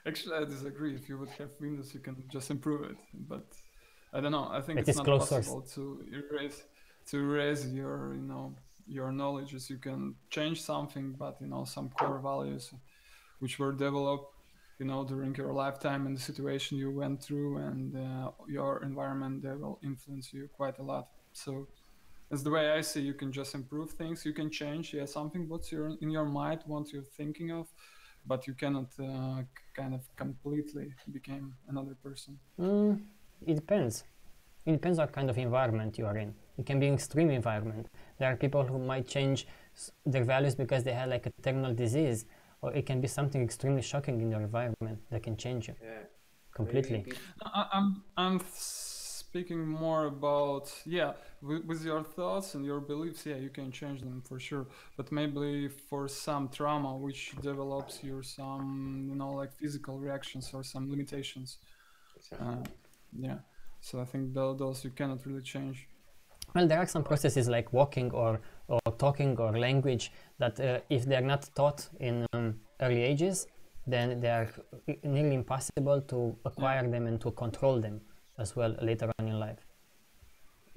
Actually, I disagree. If you would have Windows, you can just improve it. But I don't know. I think It it's is not closed possible to erase your your knowledge. You can change something, but some core values which were developed during your lifetime and the situation you went through and your environment, they will influence you quite a lot. So that's the way I see. You can just improve things. You can change something what's in your mind, what you're thinking of, but you cannot kind of completely become another person. It depends. It depends what kind of environment you are in. It can be an extreme environment. There are people who might change their values because they had like a terminal disease, or it can be something extremely shocking in your environment that can change you completely. I'm speaking more about with your thoughts and your beliefs. You can change them for sure, but maybe for some trauma which develops some like physical reactions or some limitations. So I think those you cannot really change. Well, there are some processes like walking or talking or language that if they are not taught in early ages, then they are nearly impossible to acquire them and to control them as well later on in life.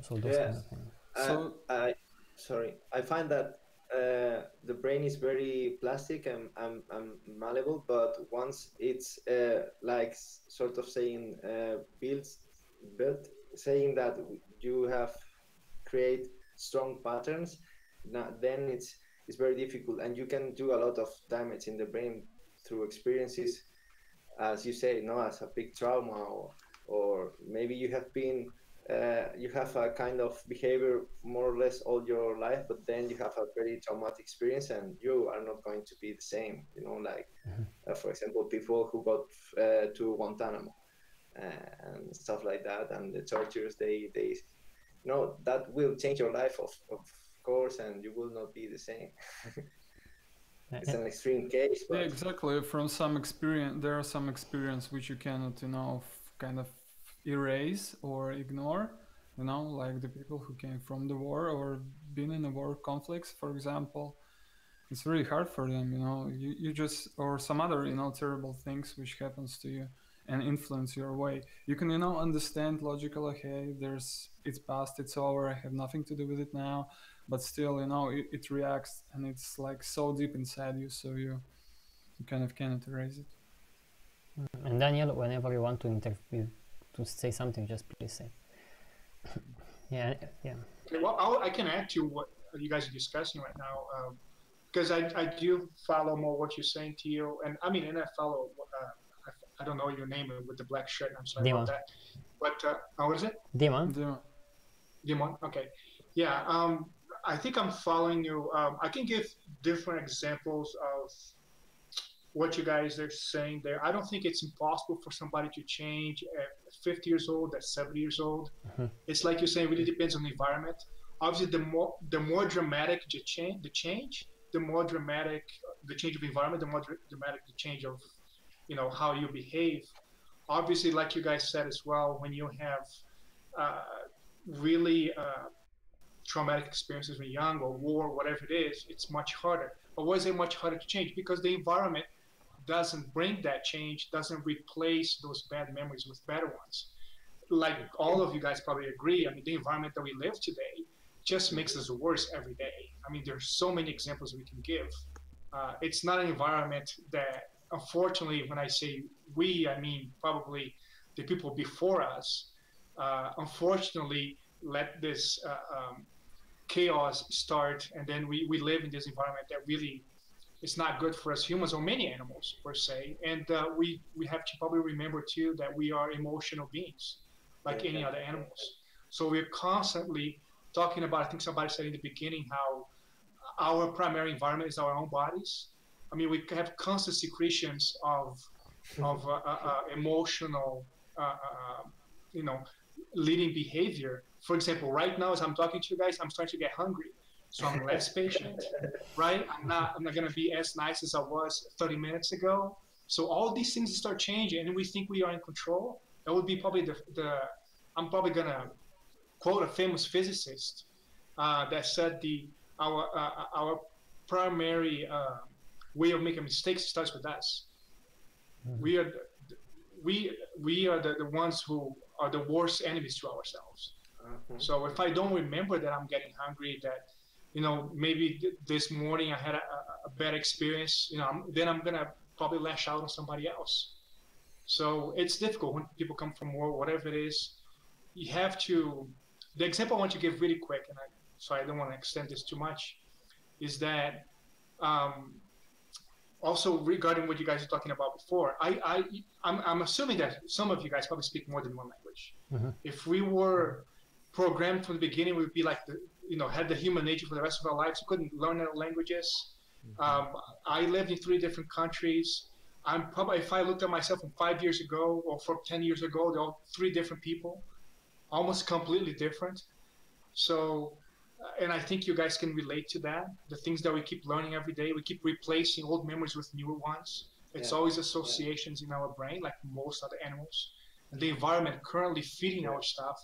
So those kind of things. I find that the brain is very plastic and malleable, but once it's like sort of saying built, saying that you have create strong patterns, then it's very difficult, and you can do a lot of damage in the brain through experiences, as you say, as a big trauma, or maybe you have been you have a kind of behavior more or less all your life, but then you have a very traumatic experience and you are not going to be the same, for example, people who got to Guantanamo and stuff like that, and the tortures they that will change your life of course, and you will not be the same. It's an extreme case, but exactly. From some experience, there are some experience which you cannot kind of erase or ignore, like the people who came from the war or been in the war conflicts, for example. It's very hard for them, you just, or some other terrible things which happens to you. and influence your way. You can, understand logical, okay, it's past, it's over, I have nothing to do with it now, but still, it reacts, and it's like so deep inside you, so you kind of cannot erase it. And Daniel, whenever you want to say something, just please say. Yeah. Okay, well, I can add to what you guys are discussing right now, because I do follow more what you're saying, Theo, and I follow. I don't know your name with the black shirt. I'm sorry about that. But what is it? Demon. Demon. Okay. Yeah. I think I'm following you. I can give different examples of what you guys are saying there. I don't think it's impossible for somebody to change at 50 years old, at 70 years old. Mm-hmm. It's like you're saying, it really depends on the environment. Obviously, the more dramatic the change, the more dramatic the change of environment, the more dramatic the change of, how you behave. Obviously, like you guys said as well, when you have really traumatic experiences when young, or war, whatever it is, it's much harder. But why is it much harder to change? Because the environment doesn't bring that change, doesn't replace those bad memories with better ones. Like all of you guys probably agree, the environment that we live today just makes us worse every day. There's so many examples we can give. It's not an environment that, unfortunately, when I say we, I mean probably the people before us, unfortunately, let this chaos start, and then we live in this environment that really is not good for us humans or many animals per se. And we have to probably remember too that we are emotional beings like any other animals. So we're constantly talking about, I think somebody said in the beginning, how our primary environment is our own bodies. We have constant secretions of emotional, leading behavior. For example, right now, as I'm talking to you guys, I'm starting to get hungry. So I'm less patient, right? I'm not going to be as nice as I was 30 minutes ago. So all these things start changing, and we think we are in control. That would be probably I'm probably going to quote a famous physicist that said our primary way of making mistakes starts with us. Mm-hmm. We are the ones who are the worst enemies to ourselves. Mm-hmm. So if I don't remember that I'm getting hungry, that maybe this morning I had a bad experience, then I'm gonna probably lash out on somebody else. So it's difficult when people come from war, whatever it is. You have to. The example I want to give really quick, and I don't want to extend this too much, is that also regarding what you guys were talking about before, I'm assuming that some of you guys probably speak more than one language. Mm-hmm. If we were programmed from the beginning, we would be like had the human nature for the rest of our lives. We couldn't learn other languages. Mm-hmm. I lived in 3 different countries. I'm probably, if I looked at myself from 5 years ago or from 10 years ago, they're all 3 different people, almost completely different. So, and I think you guys can relate to that. The things that we keep learning every day, we keep replacing old memories with newer ones. It's always associations in our brain, like most other animals. And the environment currently feeding our stuff.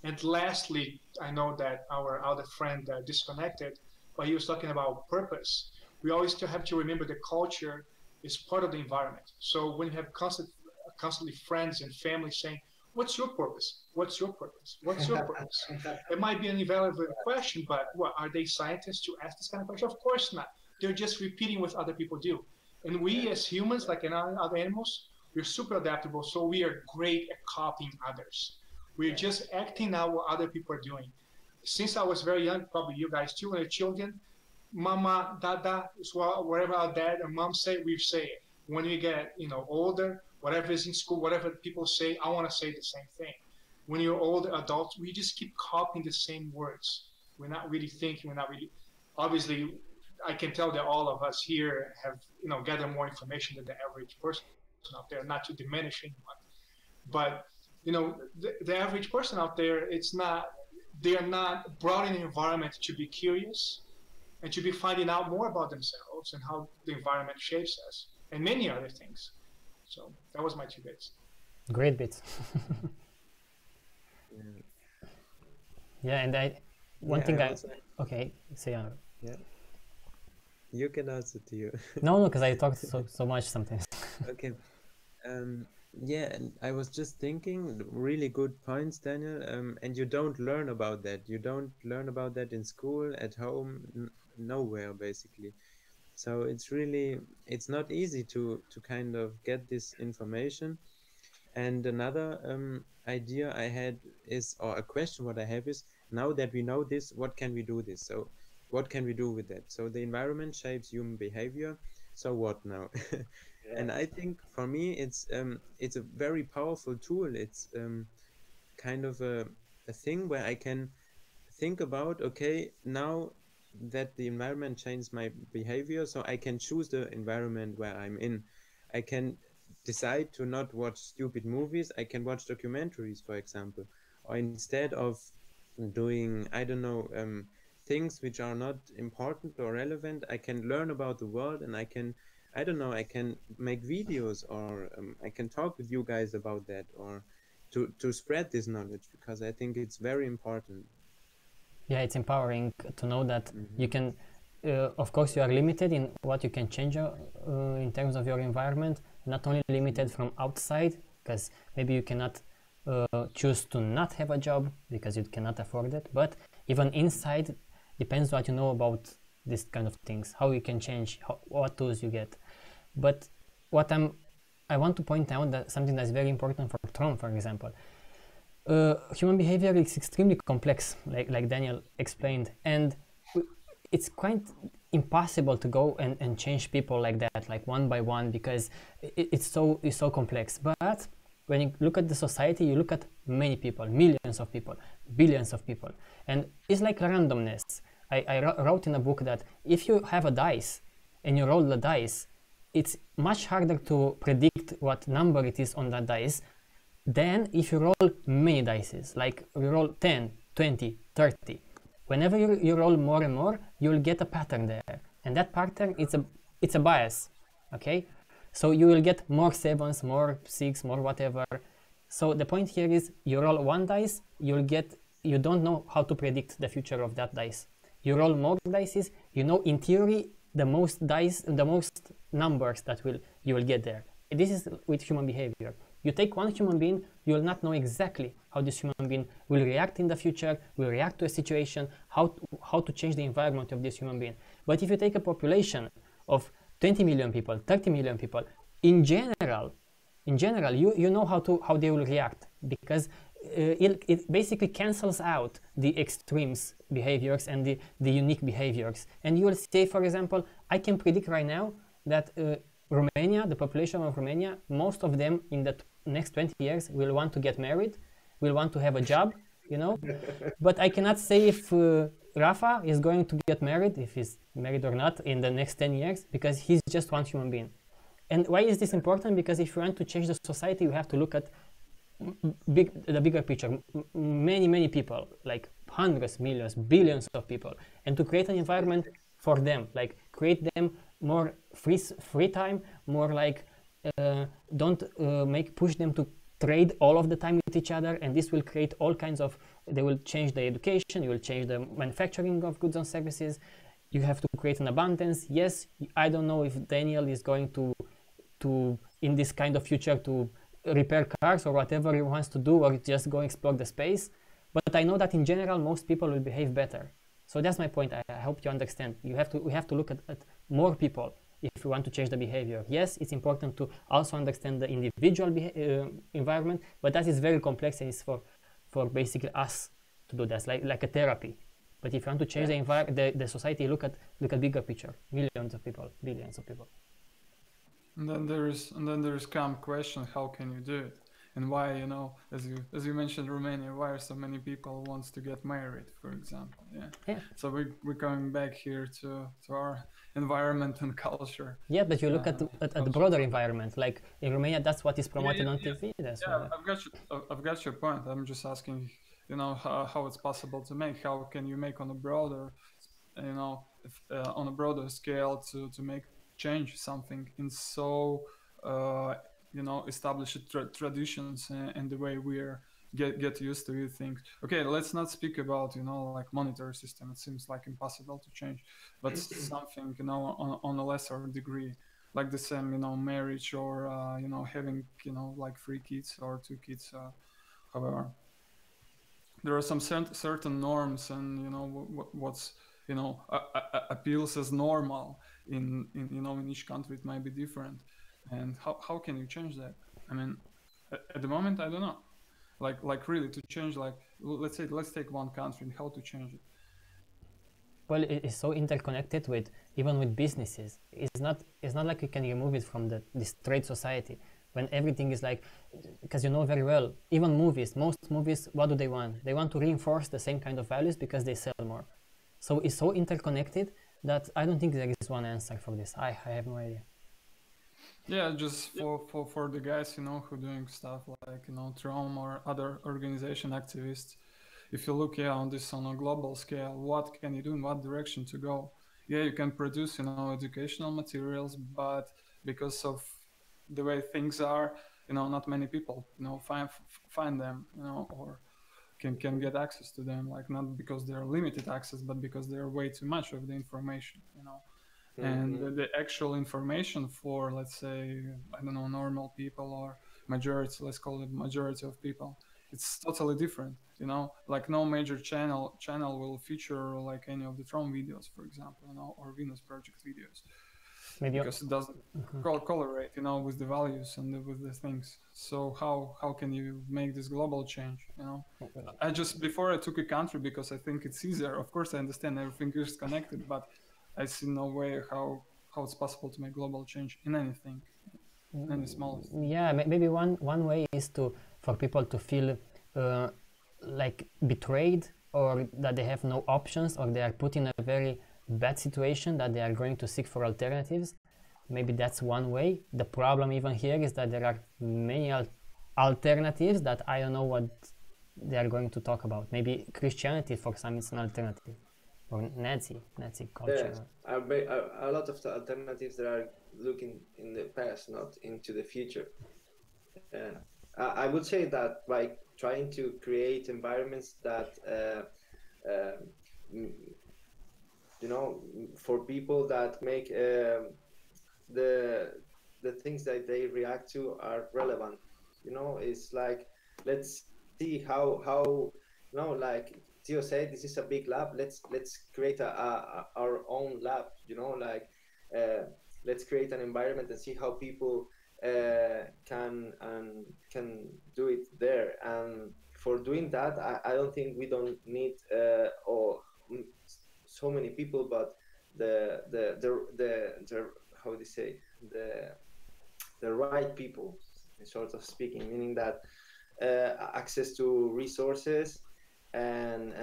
And lastly, I know that our other friend disconnected, but he was talking about purpose. We always have to remember the culture is part of the environment. So when you have constantly friends and family saying, what's your purpose? What's your purpose? What's your purpose? It might be an irrelevant question, but what, are they scientists to ask this kind of question? Of course not. They're just repeating what other people do. And we as humans, like in other animals, we're super adaptable. So we are great at copying others. We're just acting out what other people are doing. Since I was very young, probably you guys too, when you're children, mama, dada, whatever our dad and mom say, we say it. When we get older, whatever is in school, whatever people say, I want to say the same thing. When you're older adults, we just keep copying the same words. We're not really thinking, we're not really, obviously, I can tell that all of us here have, gathered more information than the average person out there, not to diminish anyone. But, the average person out there, they are not brought in the environment to be curious and to be finding out more about themselves and how the environment shapes us and many other things. So that was my 2 bits. Great bits. Yeah, and one thing okay, say yeah. You can answer to you. No, because I talk so much sometimes. Okay. Yeah, and I was just thinking, really good points, Daniel. And you don't learn about that. You don't learn about that in school, at home, nowhere basically. So it's really, it's not easy to kind of get this information. And another idea I had is, or a question what I have is, now that we know this, what can we do this? So what can we do with that? So the environment shapes human behavior. So what now? Yeah. And I think for me, it's a very powerful tool. It's kind of a thing where I can think about, okay, now that the environment changed my behavior, so I can choose the environment where I'm in. I can decide to not watch stupid movies. I can watch documentaries, for example, or instead of doing, I don't know, things which are not important or relevant, I can learn about the world, and I can, I don't know, I can make videos, or I can talk with you guys about that, or to spread this knowledge, because I think it's very important. Yeah, it's empowering to know that you Mhm. can, of course, you are limited in what you can change in terms of your environment, not only limited from outside, because maybe you cannot choose to not have a job because you cannot afford it, but even inside, depends what you know about this kind of things, how you can change, what tools you get. But what I want to point out that something that's very important for TROM, for example, human behavior is extremely complex, like Daniel explained, and it's quite impossible to go and change people like that, like one by one, because it's so complex. But when you look at the society, you look at many people, millions of people, billions of people, and it's like randomness. I wrote in a book that if you have a dice and you roll the dice, it's much harder to predict what number it is on that dice than if you roll many dices, like you roll 10, 20, 30. Whenever you roll more and more, you'll get a pattern there. And that pattern, it's a bias, okay? So you will get more 7s, more 6, more whatever. So the point here is you roll one dice, you don't know how to predict the future of that dice. You roll more dices, you know in theory the most dice, the most numbers that you will get there. This is with human behavior. You take one human being, you will not know exactly how this human being will react in the future, will react to a situation, how to change the environment of this human being. But if you take a population of 20 million people, 30 million people, in general, you know how they will react, because it basically cancels out the extremes behaviors and the unique behaviors. And you will say, for example, I can predict right now that Romania, the population of Romania, most of them in the next 20 years will want to get married, will want to have a job, you know. But I cannot say if Rafa is going to get married, if he's married or not, in the next 10 years, because he's just one human being. And why is this important? Because if you want to change the society, you have to look at the bigger picture, many people, like hundreds, millions, billions of people, and to create an environment for them, like create them more free time, more like don't push them to trade all of the time with each other, and this will create all kinds of, they will change the education, you will change the manufacturing of goods and services, you have to create an abundance. Yes, I don't know if Daniel is going to in this kind of future to repair cars or whatever he wants to do, or just go explore the space, but I know that in general most people will behave better. So that's my point. I hope you understand. We have to look at more people if we want to change the behavior. Yes, it's important to also understand the individual environment, but that is very complex, and it's for basically us to do that, like a therapy. But if you want to change the society, look at bigger picture, millions of people, billions of people. And then there's come question, how can you do it? And why, you know, as you mentioned Romania, why are so many people wants to get married, for example? Yeah. So we're coming back here to our environment and culture. Yeah, but you look at the broader environment, like in Romania, that's what is promoted on TV. That's yeah, I've got your point. I'm just asking, you know, how it's possible to make. How can you make on a broader, you know, on a broader scale to make change something in so you know, established traditions and the way we're get used to things. Okay, let's not speak about, you know, like monetary system. It seems like impossible to change, but something, you know, on a lesser degree. like the same, you know, marriage or you know, having, you know, like 3 kids or 2 kids. However, there are some certain norms, and you know what's, you know, appeals as normal in you know, in each country it might be different. And how can you change that? I mean, at the moment I don't know, like really to change, like let's take one country and how to change it. Well, it is so interconnected with even with businesses. It's not like you can remove it from this trade society when everything is like, because you know very well, even movies, most movies, what do they want? They want to reinforce the same kind of values because they sell more. So it's so interconnected that I don't think there is one answer for this. I have no idea. Yeah, just for the guys, you know, who doing stuff like, you know, TROM or other organization activists. If you look, on this on a global scale, what can you do, in what direction to go? Yeah, you can produce, you know, educational materials, but because of the way things are, you know, not many people, you know, find them, you know, or can get access to them, like not because they're limited access, but because they're way too much of the information, you know. And the actual information for, let's say, I don't know, normal people or majority, let's call it majority of people, it's totally different, you know. Like no major channel will feature like any of the TROM videos, for example, you know, or Venus project videos, Maybe because it doesn't correlate, you know, with the values and with the things. So how can you make this global change, you know? I just, before I took a country, because I think it's easier, of course I understand everything is connected, but I see no way how it's possible to make global change in anything, any smallest. yeah, maybe one way is for people to feel like betrayed, or that they have no options, or they are put in a very bad situation that they are going to seek for alternatives. Maybe that's one way. The problem even here is that there are many alternatives that I don't know what they are going to talk about. Maybe Christianity for some is an alternative, or Nazi culture. A lot of the alternatives that are looking in the past, not into the future. I would say that by trying to create environments that you know, for people that make the things that they react to are relevant. You know, it's like, let's see how you know, like Theo said, this is a big lab. Let's create our own lab. You know, like let's create an environment and see how people can do it there. And for doing that, I don't think we don't need so many people, but the how do you say, the right people, sort of speaking, meaning that access to resources and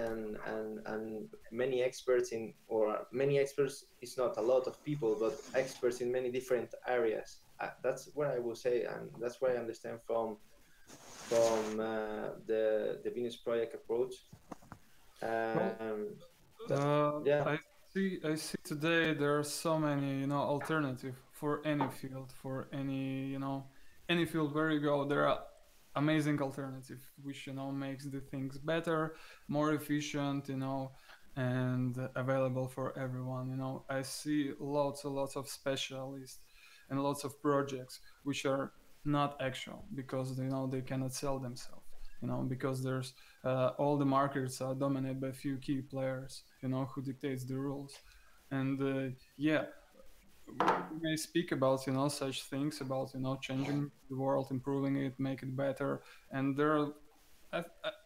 many experts in, or many experts is not a lot of people, but experts in many different areas. That's what I will say, and that's what I understand from the Venus Project approach. Yeah. I see today there are so many, you know, alternative for any field, for any, you know, any field where you go, there are amazing alternative, which, you know, makes the things better, more efficient, you know, and available for everyone. You know, I see lots and lots of specialists and lots of projects which are not actual, because, you know, they cannot sell themselves, you know, because there's all the markets are dominated by a few key players, you know, who dictates the rules. And yeah, we may speak about, you know, such things, about, you know, changing the world, improving it, make it better, and there are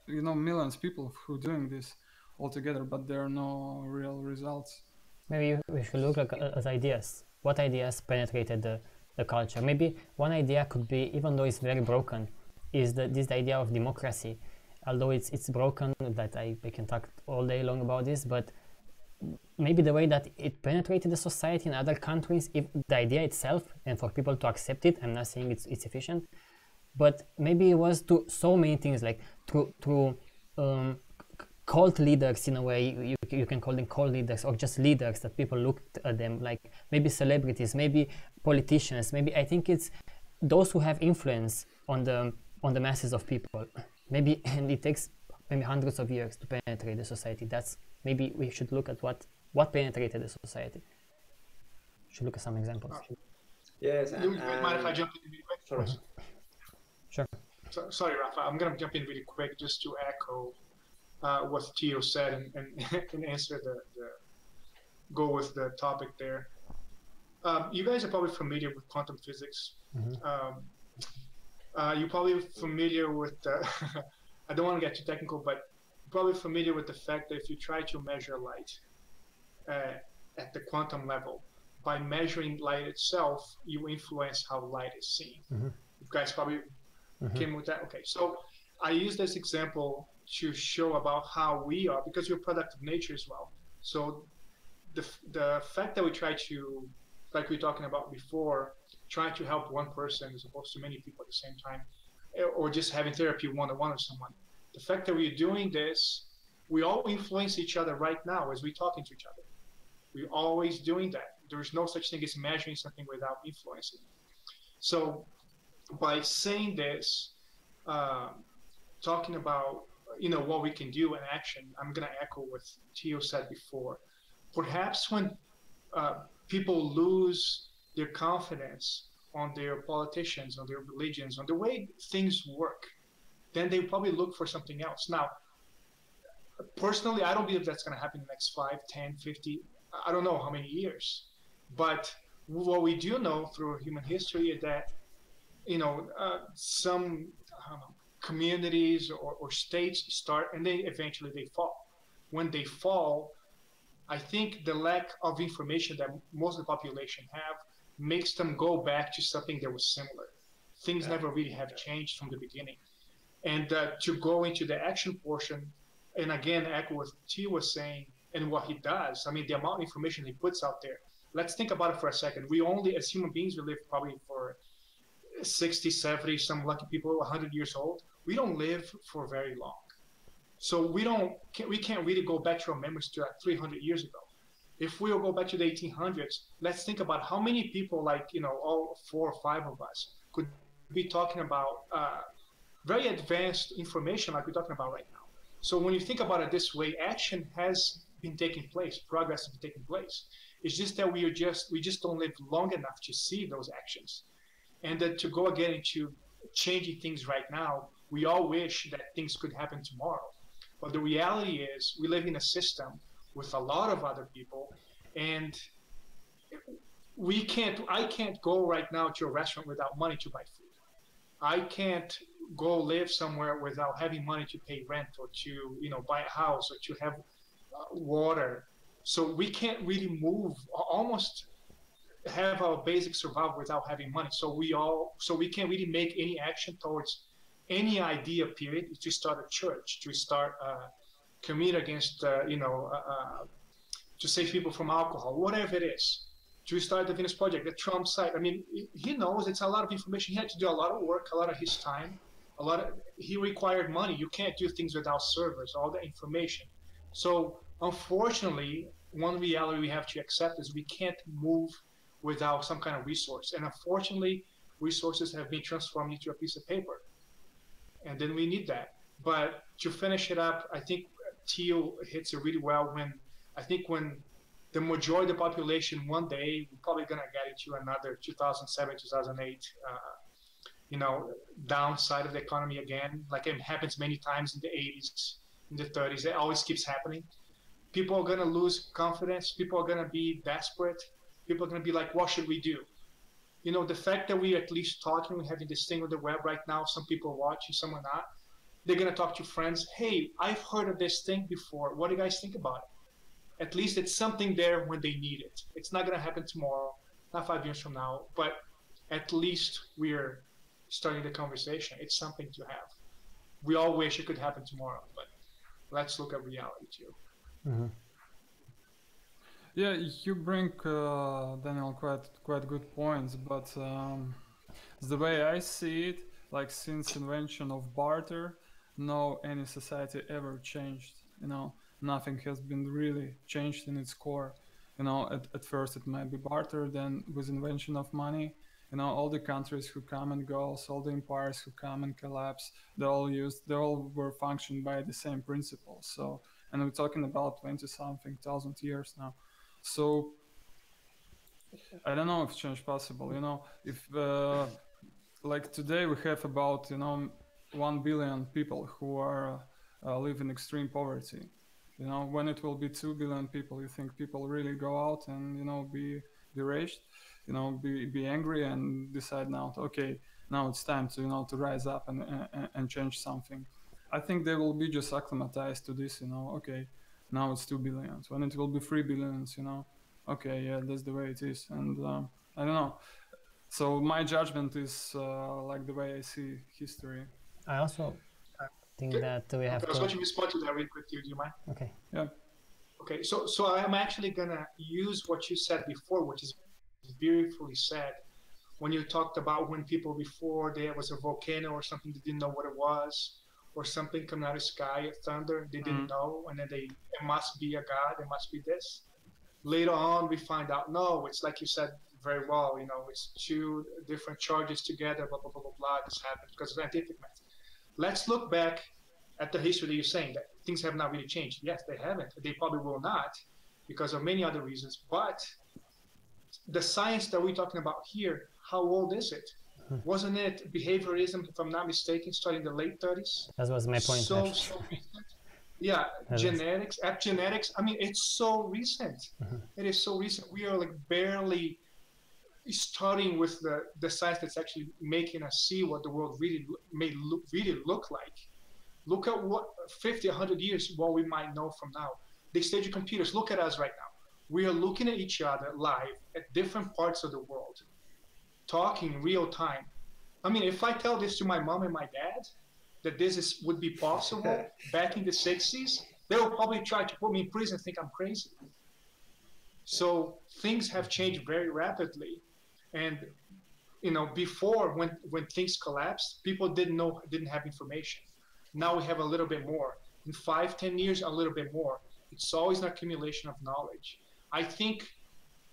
you know, millions of people who are doing this all together, but there are no real results. Maybe we should look at ideas. What ideas penetrated the culture? Maybe one idea could be, even though it's very broken, is this idea of democracy. Although it's broken, that I can talk all day long about this, but maybe the way that it penetrated the society in other countries, if the idea itself, and for people to accept it, I'm not saying it's efficient, but maybe it was to so many things, like through cult leaders, in a way, you can call them cult leaders, or just leaders that people looked at them, like maybe celebrities, maybe politicians, maybe, I think it's those who have influence on the masses of people, maybe, and it takes maybe hundreds of years to penetrate the society. That's, maybe we should look at what penetrated the society. Should look at some examples. Yes, You mind if I jump in really quick? sorry. Sure. So, sorry, Rafa. I'm going to jump in really quick just to echo what Theo said and and answer the go with the topic there. You guys are probably familiar with quantum physics. You're probably familiar with I don't want to get too technical, but probably familiar with the fact that if you try to measure light at the quantum level, by measuring light itself, you influence how light is seen. You guys probably came with that. Okay, so I use this example to show about how we are, because we're a product of nature as well. So the fact that we try to, like we were talking about before, try to help one person as opposed to many people at the same time, or just having therapy one-on-one with someone. The fact that we're doing this, we all influence each other right now as we're talking to each other. We're always doing that. There is no such thing as measuring something without influencing. So by saying this, talking about what we can do in action, I'm going to echo what Theo said before. Perhaps when people lose their confidence on their politicians, on their religions, on the way things work, then they probably look for something else. Now, personally, I don't believe that's going to happen in the next 5, 10, 50, I don't know how many years. But what we do know through human history is that, some communities or states start and then eventually they fall. When they fall, I think the lack of information that most of the population have makes them go back to something that was similar. Things never really have changed from the beginning. And to go into the action portion, and again, echo what T was saying and what he does, I mean, the amount of information he puts out there. Let's think about it for a second. We only, as human beings, we live probably for 60, 70, some lucky people, 100 years old. We don't live for very long. So we can't really go back to our memories to 300 years ago. If we'll go back to the 1800s, let's think about how many people, all 4 or 5 of us, could be talking about very advanced information like we're talking about right now. So when you think about it this way, action has been taking place, progress has been taking place. It's just that we just don't live long enough to see those actions. And that to go again into changing things right now, we all wish that things could happen tomorrow. But the reality is we live in a system with a lot of other people, and I can't go right now to a restaurant without money to buy food. I can't go live somewhere without having money to pay rent or to buy a house or to have water. So we can't really move, almost have our basic survival without having money. So we can't really make any action towards any idea, period, to start a church, to start a community against, to save people from alcohol, whatever it is, to start the Venus Project, the Trump site. I mean, he knows it's a lot of information. He had to do a lot of work, a lot of his time, he required money. You can't do things without servers, all the information. So unfortunately, one reality we have to accept is we can't move without some kind of resource. And unfortunately, resources have been transformed into a piece of paper. And then we need that. But to finish it up, I think Theo hits it really well when the majority of the population one day, we're probably going to get into another 2007, 2008, downside of the economy again, like it happens many times in the 80s, in the 30s. It always keeps happening. People are going to lose confidence. People are going to be desperate. People are going to be like, what should we do? The fact that we're at least talking, we're having this thing with the web right now, some people are watching, some are not. They're going to talk to friends. Hey, I've heard of this thing before. What do you guys think about it? At least it's something there when they need it. It's not going to happen tomorrow, not 5 years from now, but at least we're starting the conversation. It's something to have. We all wish it could happen tomorrow, but let's look at reality too. Mm-hmm. Yeah, you bring, Daniel, quite good points, but the way I see it, like since invention of barter, no any society ever changed. Nothing has been really changed in its core. At first it might be barter, then with invention of money, all the countries who come and go, all the empires who come and collapse, they all were functioned by the same principle. So, and we're talking about 20-something thousand years now. So I don't know if change possible. You know, if like today we have about 1 billion people who are live in extreme poverty. You know, when it will be 2 billion people, you think people really go out and be raged, be angry and decide now, okay, now it's time to to rise up and change something. I think they will be just acclimatized to this. Okay, now it's 2 billions. When it will be 3 billions, okay, yeah, that's the way it is. And I don't know. So my judgment is like the way I see history. I also think that we have I was going to respond to that really quickly. Do you mind? Okay. Yeah. Okay, so I'm actually gonna use what you said before, which is beautifully said. When you talked about when people before there was a volcano or something, they didn't know what it was, or something coming out of the sky, thunder, they didn't know, and then it must be a god, it must be this. Later on, we find out, no, it's like you said very well, it's two different charges together, blah, blah, blah, blah, blah, this happened because of scientific method. Let's look back at the history that you're saying that things have not really changed. Yes, they haven't. They probably will not because of many other reasons. But the science that we're talking about here, how old is it? Wasn't it behaviorism, if I'm not mistaken, starting in the late 30s? That was my point. So recent. Yeah, genetics, epigenetics. I mean, it's so recent. It is so recent. We are like barely starting with the science that's actually making us see what the world really look like. Look at what 50, 100 years, what we might know from now. The stage of computers, look at us right now. We are looking at each other live at different parts of the world, talking real time. I mean, if I tell this to my mom and my dad, that this would be possible back in the 60s, they will probably try to put me in prison and think I'm crazy. So things have changed very rapidly. And before when things collapsed, people didn't have information. Now we have a little bit more. In 5, 10 years, a little bit more. It's always an accumulation of knowledge. I think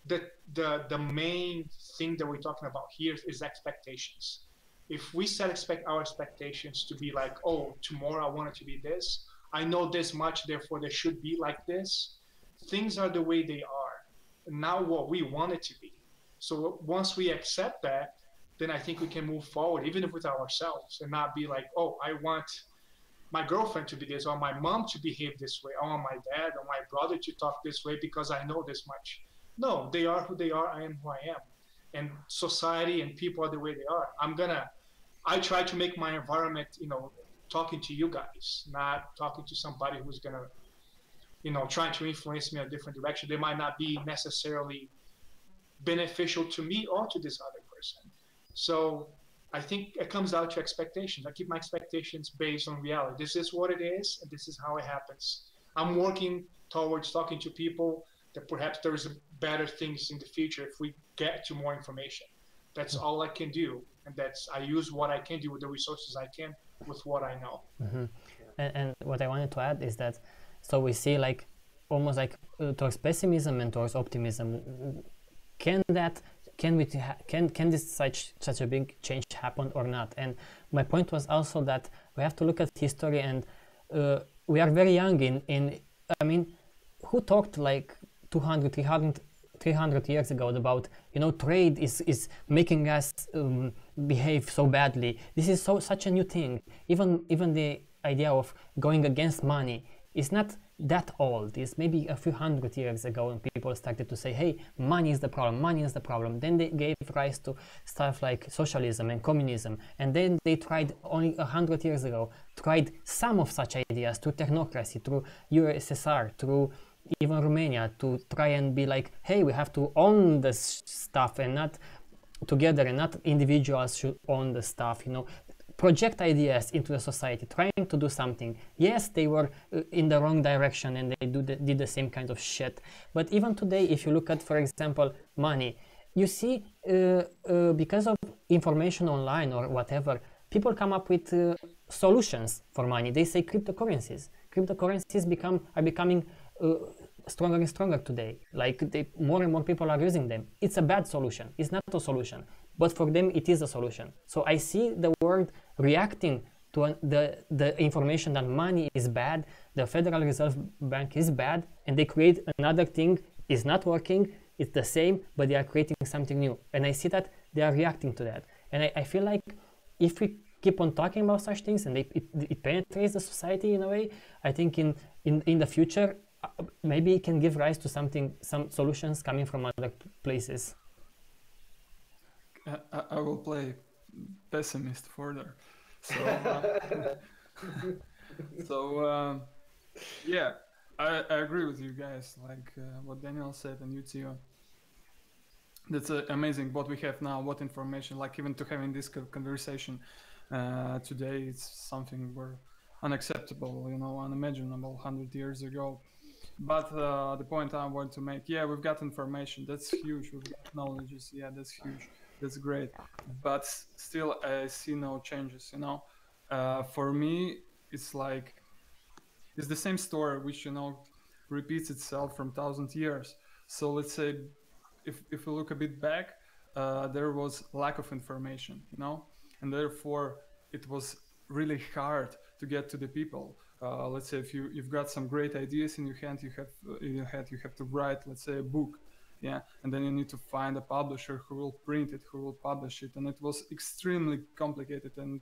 that the main thing that we're talking about here is expectations. If we set our expectations to be like, oh, tomorrow I want it to be this, I know this much, therefore they should be like this. Things are the way they are. Now what we want it to be. So once we accept that, then I think we can move forward, even if with ourselves, and not be like, oh, I want my girlfriend to be this, or my mom to behave this way, or my dad or my brother to talk this way because I know this much. No, they are who they are, I am who I am. And society and people are the way they are. I try to make my environment, talking to you guys, not talking to somebody who's gonna, trying to influence me in a different direction. They might not be necessarily beneficial to me or to this other person. So I think it comes down to expectations. I keep my expectations based on reality. This is what it is, and this is how it happens. I'm working towards talking to people that perhaps there's better things in the future if we get to more information. That's all I can do, and I use what I can do with the resources I can with what I know. And what I wanted to add is that, so we see like almost like towards pessimism and towards optimism. Can this such a big change happen or not? And my point was also that we have to look at history, and we are very young I mean, who talked like 200, 300 years ago about trade is making us behave so badly? This is such a new thing. Even the idea of going against money is not that old. It's maybe a few hundred years ago when people started to say, hey, money is the problem, money is the problem. Then they gave rise to stuff like socialism and communism. And then they tried only 100 years ago, tried some of such ideas through technocracy, through USSR, through even Romania, to try and be like, hey, we have to own this stuff and not together, and not individuals should own the stuff, project ideas into the society, trying to do something. Yes, they were in the wrong direction and they did the same kind of shit. But even today, if you look at, for example, money, you see, because of information online or whatever, people come up with solutions for money. They say cryptocurrencies. Cryptocurrencies are becoming stronger and stronger today. Like more and more people are using them. It's a bad solution. It's not a solution. But for them, it is a solution. So I see the world reacting to the information that money is bad, the Federal Reserve Bank is bad, and they create another thing, is not working, it's the same, but they are creating something new. And I see that they are reacting to that. And I feel like if we keep on talking about such things and it penetrates the society in a way, I think in the future, maybe it can give rise to some solutions coming from other places. I will play pessimist further. So, yeah, I agree with you guys, like what Daniel said and you too. That's amazing what we have now, what information, like even to having this conversation today, it's something were unacceptable, unimaginable 100 years ago. But the point I want to make, yeah, we've got information, that's huge, we've got knowledges, yeah, that's huge, that's great, but still I see no changes, for me it's like it's the same story which repeats itself from 1,000 years. So let's say if we look a bit back, there was lack of information, and therefore it was really hard to get to the people. Let's say if you've got some great ideas in your hand, you have to write, let's say, a book, yeah, and then you need to find a publisher who will print it, who will publish it, and it was extremely complicated, and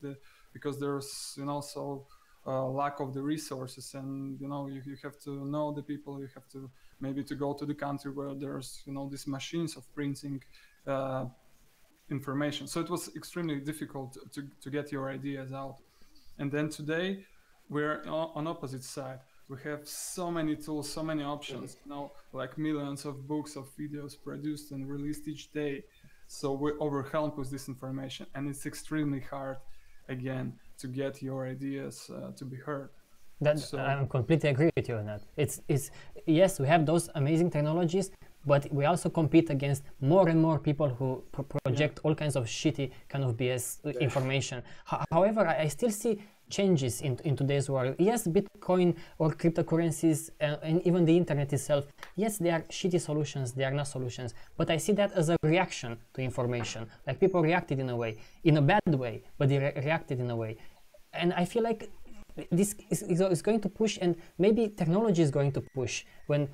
because there's so lack of the resources, and you have to know the people, you have to maybe to go to the country where there's these machines of printing information. So it was extremely difficult to get your ideas out. And then today we're on opposite side. We have so many tools, so many options, like millions of books, of videos produced and released each day. So we're overwhelmed with this information, and it's extremely hard again to get your ideas to be heard. I completely agree with you on that. It's yes, we have those amazing technologies, but we also compete against more and more people who project all kinds of shitty kind of BS information. However, I still see changes in today's world. Yes, Bitcoin or cryptocurrencies and even the internet itself, yes, they are shitty solutions, they are not solutions, but I see that as a reaction to information. Like people reacted in a way, in a bad way, but they reacted in a way. And I feel like this is going to push, and maybe technology is going to push when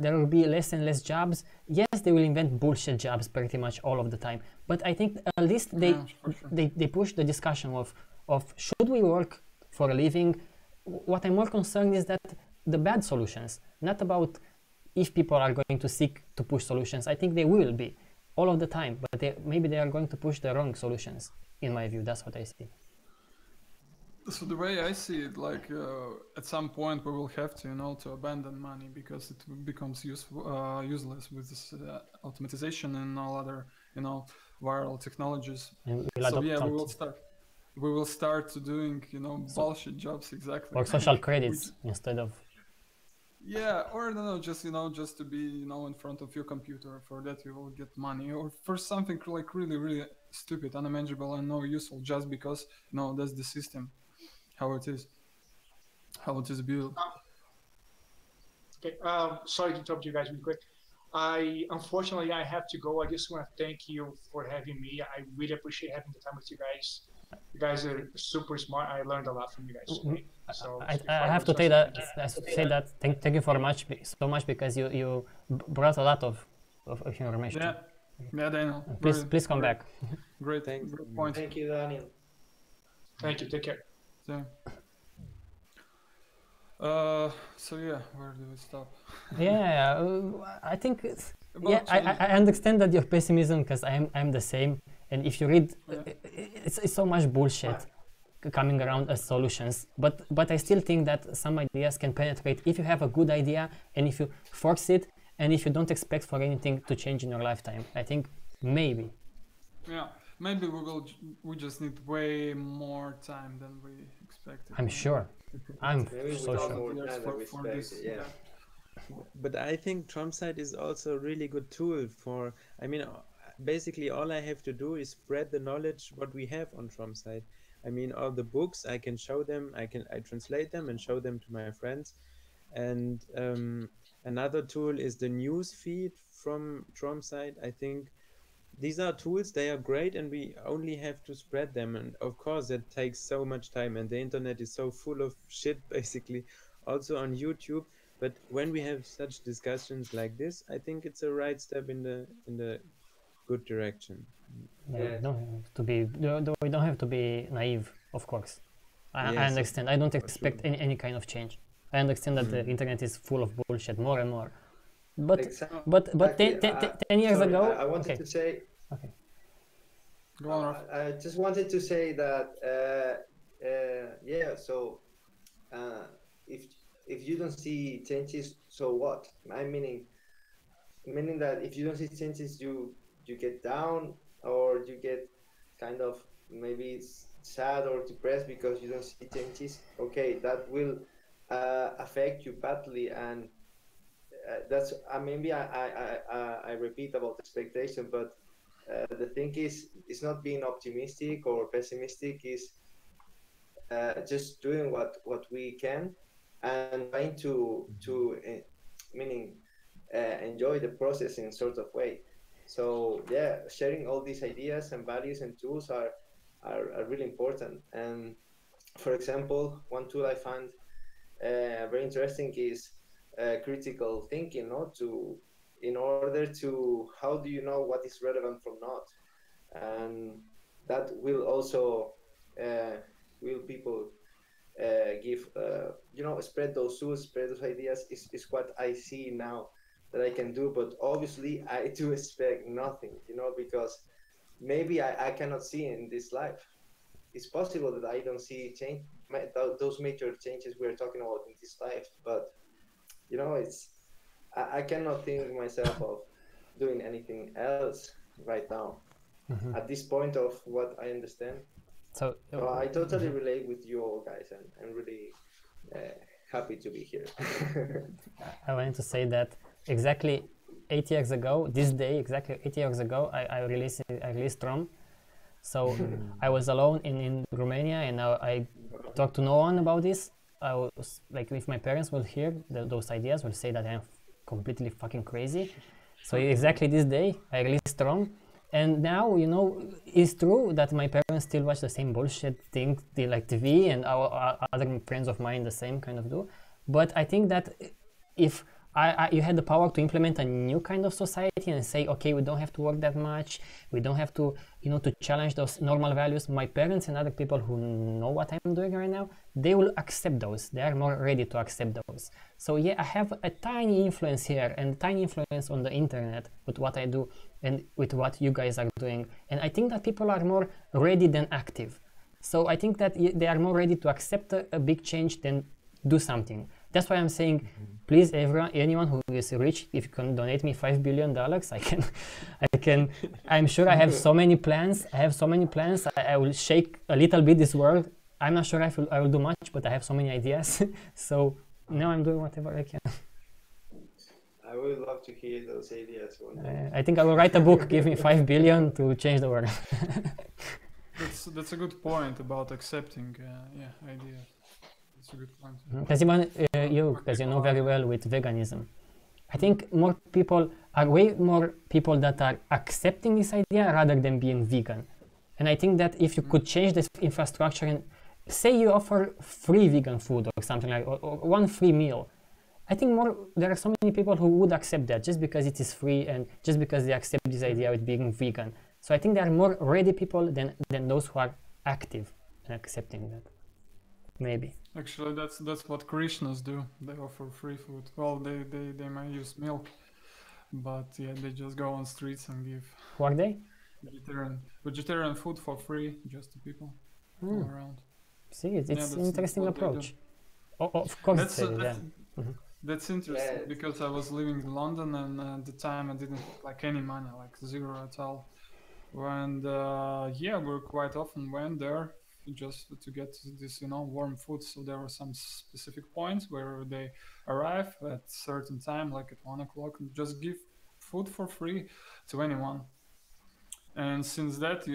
there will be less and less jobs. Yes, they will invent bullshit jobs pretty much all of the time, but I think at least they push the discussion of should we work for a living. What I'm more concerned is that the bad solutions, not about if people are going to seek to push solutions. I think they will be all of the time, but maybe they are going to push the wrong solutions. In my view, that's what I see. So the way I see it, like at some point we will have to, to abandon money because it becomes useless with this automatization and all other, viral technologies. So yeah, we will start doing, bullshit jobs, exactly. Or social credits instead of. Yeah, or no, just just to be in front of your computer. For that you will get money, or for something like really, really stupid, unimaginable, and no useful, just because that's the system. How it is built. Okay, sorry to interrupt you guys really quick. Unfortunately I have to go. I just want to thank you for having me. I really appreciate having the time with you guys. You guys are super smart. I learned a lot from you guys today. So I have to say that thank you so much because you brought a lot of information. Yeah, Daniel. Please come back. Great point. Thank you, Daniel. Thank you. Take care. So yeah, where do we stop? I think I understand that your pessimism, because I'm the same, and if you read it's so much bullshit coming around as solutions, but I still think that some ideas can penetrate if you have a good idea and if you force it and if you don't expect for anything to change in your lifetime. I think maybe maybe we just need way more time than we expected. I'm sure. I'm so sure. But I think TROM-Site is also a really good tool for, basically all I have to do is spread the knowledge what we have on TROM-Site. All the books, I can show them, I translate them and show them to my friends. And another tool is the news feed from TROM-Site. I think these are tools, they are great, and we only have to spread them. And of course, that takes so much time, and the internet is so full of shit, basically, also on YouTube. But when we have such discussions like this, I think it's a right step in the good direction. Yeah, Yes. we don't have to be naive, of course. I Yes, understand. I don't for expect sure. any kind of change. I understand that the Mm. internet is full of bullshit more and more. But Exactly. but 10 years Sorry, ago, I wanted okay, to say, okay. Go on, Raf. I just wanted to say that, yeah. So, uh, if you don't see changes, so what? Meaning that if you don't see changes, you get down, or you get kind of maybe sad or depressed because you don't see changes. Okay, that will affect you badly, and that's maybe I repeat about expectation, but the thing is, it's not being optimistic or pessimistic. Is just doing what we can, and trying to meaning enjoy the process in sort of way. So yeah, sharing all these ideas and values and tools are really important. And for example, one tool I find very interesting is critical thinking, no? To in order to, how do you know what is relevant from not? And that will also will people give spread those tools, spread those ideas is what I see now that I can do. But obviously I do expect nothing, because maybe I cannot see in this life. It's possible that I don't see change, those major changes we're talking about in this life, but it's I cannot think myself of doing anything else right now at this point of what I understand. So So I totally relate with you all guys, and I'm really happy to be here. I wanted to say that exactly 8 years ago, this day, exactly 8 years ago, I released TROM. So I was alone in Romania, and I talked to no one about this. I was like, if my parents will hear those ideas, will say that I'm completely fucking crazy. So exactly this day, I released TROM. And now, it's true that my parents still watch the same bullshit thing, they like TV, and our other friends of mine the same kind of do. But I think that if you had the power to implement a new kind of society and say, okay, we don't have to work that much, we don't have to, to challenge those normal values. My parents and other people who know what I'm doing right now, they will accept those. They are more ready to accept those. So yeah, I have a tiny influence here and tiny influence on the internet with what I do and with what you guys are doing. And I think that people are more ready than active. So I think that they are more ready to accept a big change than do something. That's why I'm saying, please, anyone who is rich, if you can donate me $5 billion, I'm sure I have so many plans. I will shake a little bit this world. I'm not sure I will do much, but I have so many ideas. So now I'm doing whatever I can. I would love to hear those ideas one day. I think I will write a book, give me $5 billion to change the world. That's a good point about accepting ideas. That's a good point. Because even because you know very well with veganism, I think way more people that are accepting this idea rather than being vegan. And I think that if you could change this infrastructure and say you offer free vegan food or something like, or one free meal, I think there are so many people who would accept that just because it is free and just because they accept this idea with being vegan. So I think there are more ready people than those who are active in accepting that. Maybe. Actually, that's what Krishnas do. They offer free food. Well, they might use milk, but yeah, they just go on streets and give Who are they? vegetarian food for free just to people all around. See, it's that's interesting what they approach. Of course, That's interesting because I was living in London and at the time I didn't have any money, zero at all. And we quite often went there just to get this, warm food. So there were some specific points where they arrive at certain time, like at 1 o'clock, and just give food for free to anyone. And since that,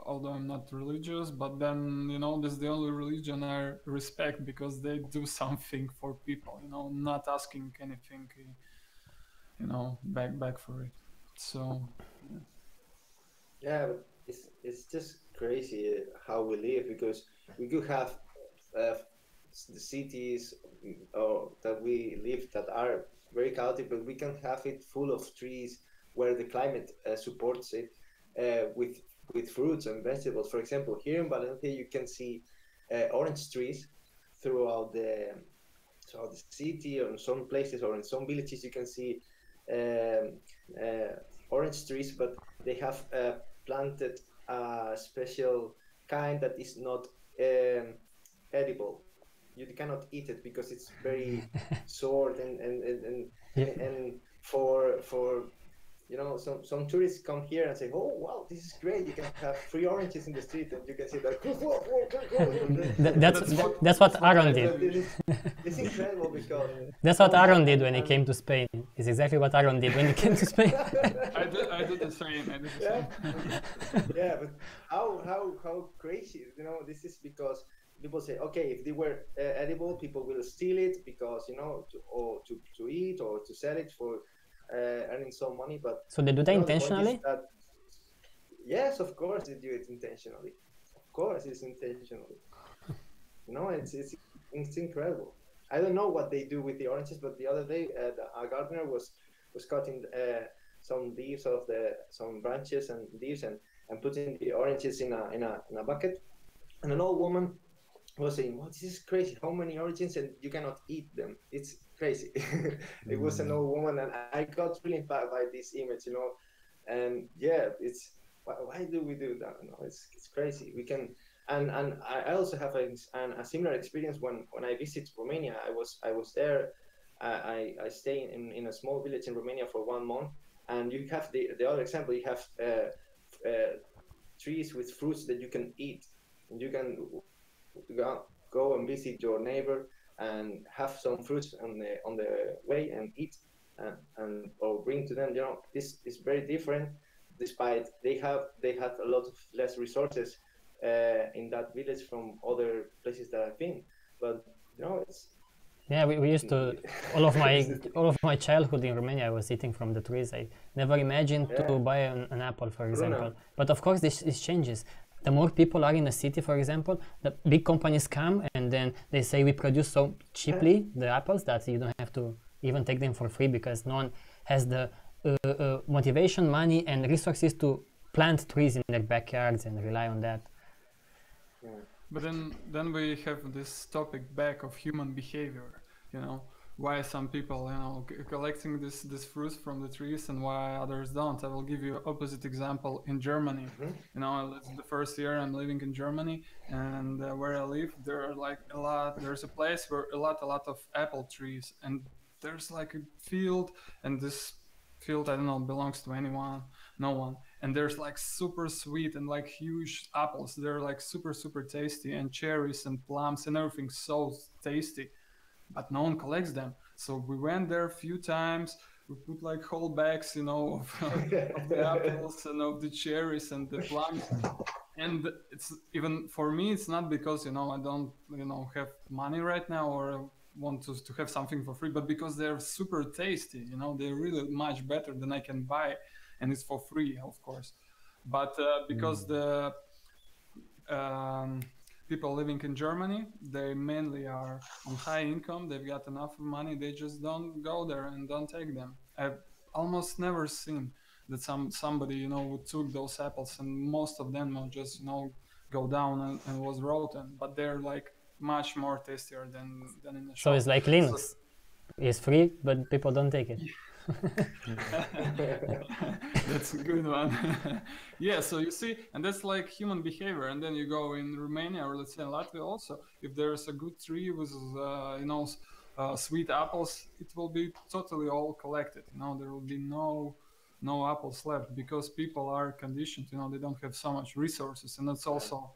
although I'm not religious, but then, this is the only religion I respect because they do something for people, not asking anything, back for it. So, yeah, but it's just crazy how we live, because we could have the cities that we live that are very chaotic, but we can have it full of trees where the climate supports it, with fruits and vegetables. For example, here in Valencia, you can see orange trees throughout the city, or in some places or in some villages you can see orange trees, but they have planted a special kind that is not edible. You cannot eat it because it's very sour, and for some tourists come here and say, oh wow, this is great, you can have free oranges in the street, and you can see that. That's what Aaron did. It's incredible because that's what Aaron did when he came to Spain. It's exactly what Aaron did when he came to Spain. I did the same. Yeah, but how crazy, this is because people say, okay, if they were edible, people will steal it because to eat or to sell it for earning some money. But so they do that intentionally? Yes, of course they do it intentionally. Of course it's intentionally. It's incredible. I don't know what they do with the oranges, but the other day a gardener was cutting some leaves of some branches and leaves and putting the oranges in a bucket, and an old woman was saying, "Well, this is crazy. How many oranges, and you cannot eat them? It's crazy." It was an old woman, and I got really impacted by this image, And yeah, it's why do we do that? It's crazy. We can, and I also have a similar experience when I visit Romania. I was there. I stay in a small village in Romania for 1 month, and you have the other example. You have trees with fruits that you can eat, and you can go and visit your neighbor and have some fruits on the way and eat or bring to them. This is very different, despite they had a lot of less resources in that village from other places that I've been. But it's we used to all of my childhood in Romania. I was eating from the trees. I never imagined to buy an apple, for example. But of course this changes. The more people are in the city, for example, the big companies come and then they say we produce so cheaply the apples that you don't have to even take them for free, because no one has the motivation, money and resources to plant trees in their backyards and rely on that. But then we have this topic back of human behavior, why some people collecting this fruits from the trees and why others don't. I will give you opposite example in Germany. It's the first year I'm living in Germany, and where I live there are there's a place where a lot of apple trees, and there's like a field, and this field, I don't know, belongs to no one, and there's like super sweet and like huge apples. They're like super tasty, and cherries and plums and everything so tasty, but no one collects them. So we went there a few times. We put like whole bags, of the apples and of the cherries and the plums. And it's even for me, it's not because I don't have money right now or want to have something for free, but because they're super tasty. They're really much better than I can buy, and it's for free, of course. But because the people living in Germany, they mainly are on high income, they've got enough money, they just don't go there and don't take them. I've almost never seen that somebody who took those apples, and most of them will just go down and was rotten, but they're like much more tastier than in the shop. So it's like Linux. It's free, but people don't take it. That's a good one. Yeah, so you see, and that's like human behavior. And then you go in Romania, or let's say in Latvia also, if there's a good tree with sweet apples, it will be totally all collected. There will be no apples left, because people are conditioned. They don't have so much resources, and that's also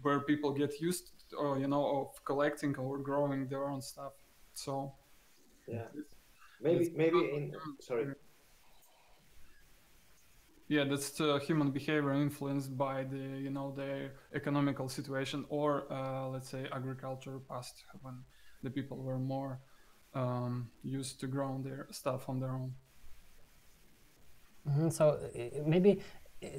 where people get used of collecting or growing their own stuff. So yeah, maybe sorry. Yeah, that's the human behavior influenced by the economical situation, or let's say agriculture past, when the people were more used to growing their stuff on their own. So maybe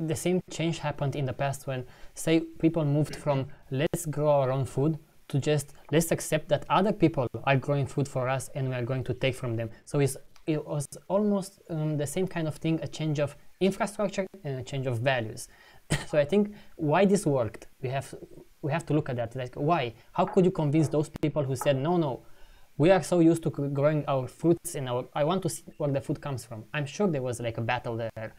the same change happened in the past when, say, people moved from let's grow our own food to just let's accept that other people are growing food for us and we are going to take from them. So it was almost the same kind of thing, a change of infrastructure and a change of values. So I think why this worked, we have to look at that, like why? How could you convince those people who said no, we are so used to growing our fruits and I want to see where the food comes from. I'm sure there was like a battle there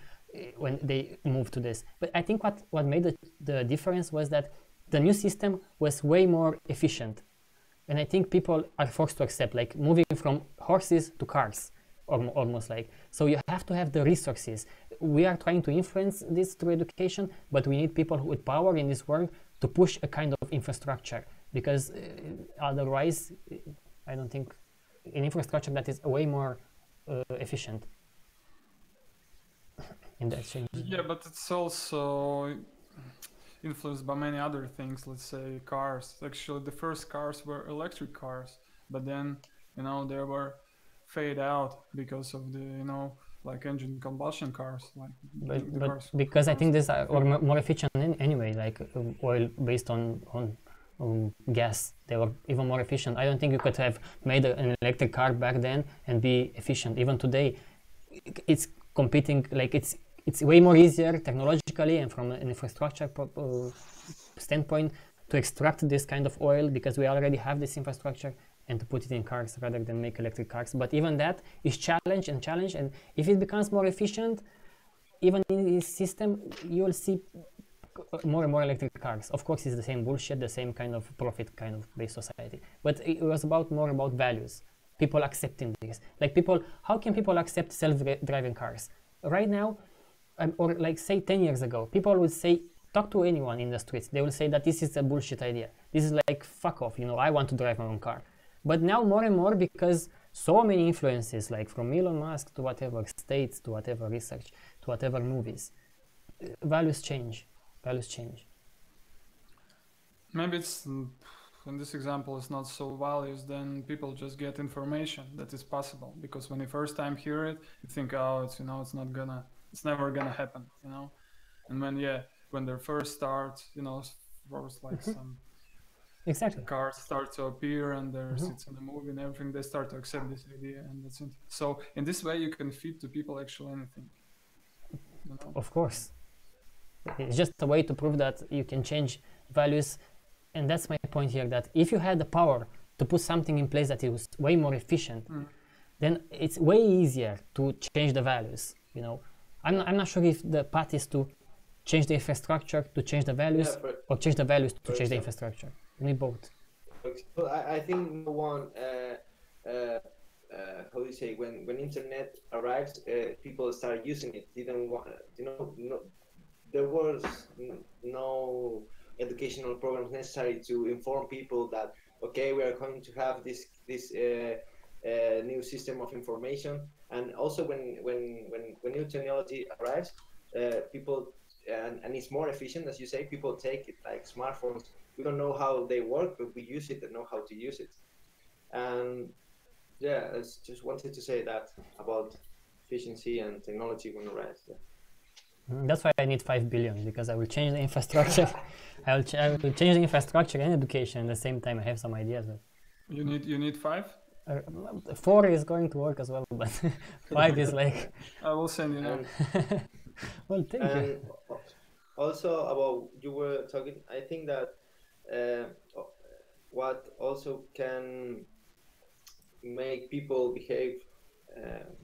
when they moved to this. But I think what made the difference was that the new system was way more efficient. And I think people are forced to accept, like moving from horses to cars, almost like. So you have to have the resources. We are trying to influence this through education, but we need people with power in this world to push a kind of infrastructure, because otherwise, I don't think an infrastructure that is way more efficient in that change. Yeah, but it's also influenced by many other things. Let's say cars. Actually, the first cars were electric cars, but then they were fade out because of the like engine combustion cars. Like but because I think these are more efficient anyway. Like oil based on gas, they were even more efficient. I don't think you could have made an electric car back then and be efficient. Even today, it's competing. Like it's way more easier technologically and from an infrastructure standpoint to extract this kind of oil, because we already have this infrastructure, and to put it in cars rather than make electric cars. But even that is challenged, and if it becomes more efficient, even in this system, you will see more and more electric cars. Of course, it's the same bullshit, the same kind of profit kind of based society. But it was more about values. People accepting this. Like how can people accept self-driving cars? Right now, or like say 10 years ago, people would say, talk to anyone in the streets, they will say that this is a bullshit idea. This is like, fuck off, I want to drive my own car. But now more and more, because so many influences, like from Elon Musk to whatever states, to whatever research, to whatever movies, values change. Maybe it's, in this example, it's not so values, then people just get information that is possible. Because when you first time hear it, you think, oh, it's never gonna happen, And when they first start, first like some exactly cars start to appear and there's it's in the movie and everything, they start to accept this idea, and that's it. So in this way you can feed to people actually anything. Of course. It's just a way to prove that you can change values, and that's my point here, that if you had the power to put something in place that is way more efficient, then it's way easier to change the values, I'm not sure if the path is to change the infrastructure to change the values, or change the values to change the infrastructure. You need both. But I think no one, how do you say, when internet arrives, people start using it. Didn't want, there was no educational programs necessary to inform people that okay, we are going to have this new system of information. And also when new technology arrives, people and it's more efficient, as you say, people take it like smartphones. We don't know how they work, but we use it and know how to use it. And yeah, I just wanted to say that about efficiency and technology when it arrives. Yeah. That's why I need 5 billion, because I will change the infrastructure. I will change the infrastructure and education at the same time. I have some ideas. But you need 5? 4 is going to work as well, but 5 is like. I will send you now. Well, thank you. Also, about you were talking, I think that what also can make people behave.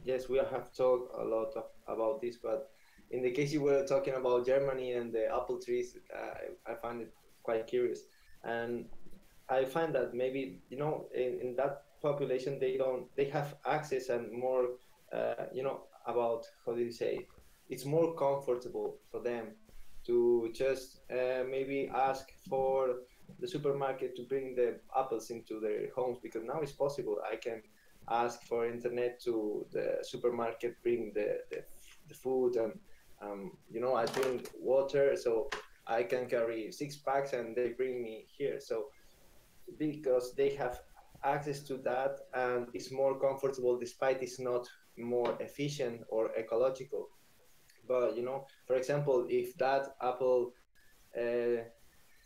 Yes, we have talked a lot about this, but in the case you were talking about Germany and the apple trees, I find it quite curious, and I find that maybe in that population they have access and more about, how do you say, it's more comfortable for them to just maybe ask for the supermarket to bring the apples into their homes, because now it's possible. I can ask for internet to the supermarket bring the food, and I drink water, so I can carry 6 packs and they bring me here. So because they have access to that, and it's more comfortable, despite it's not more efficient or ecological. But for example, if that apple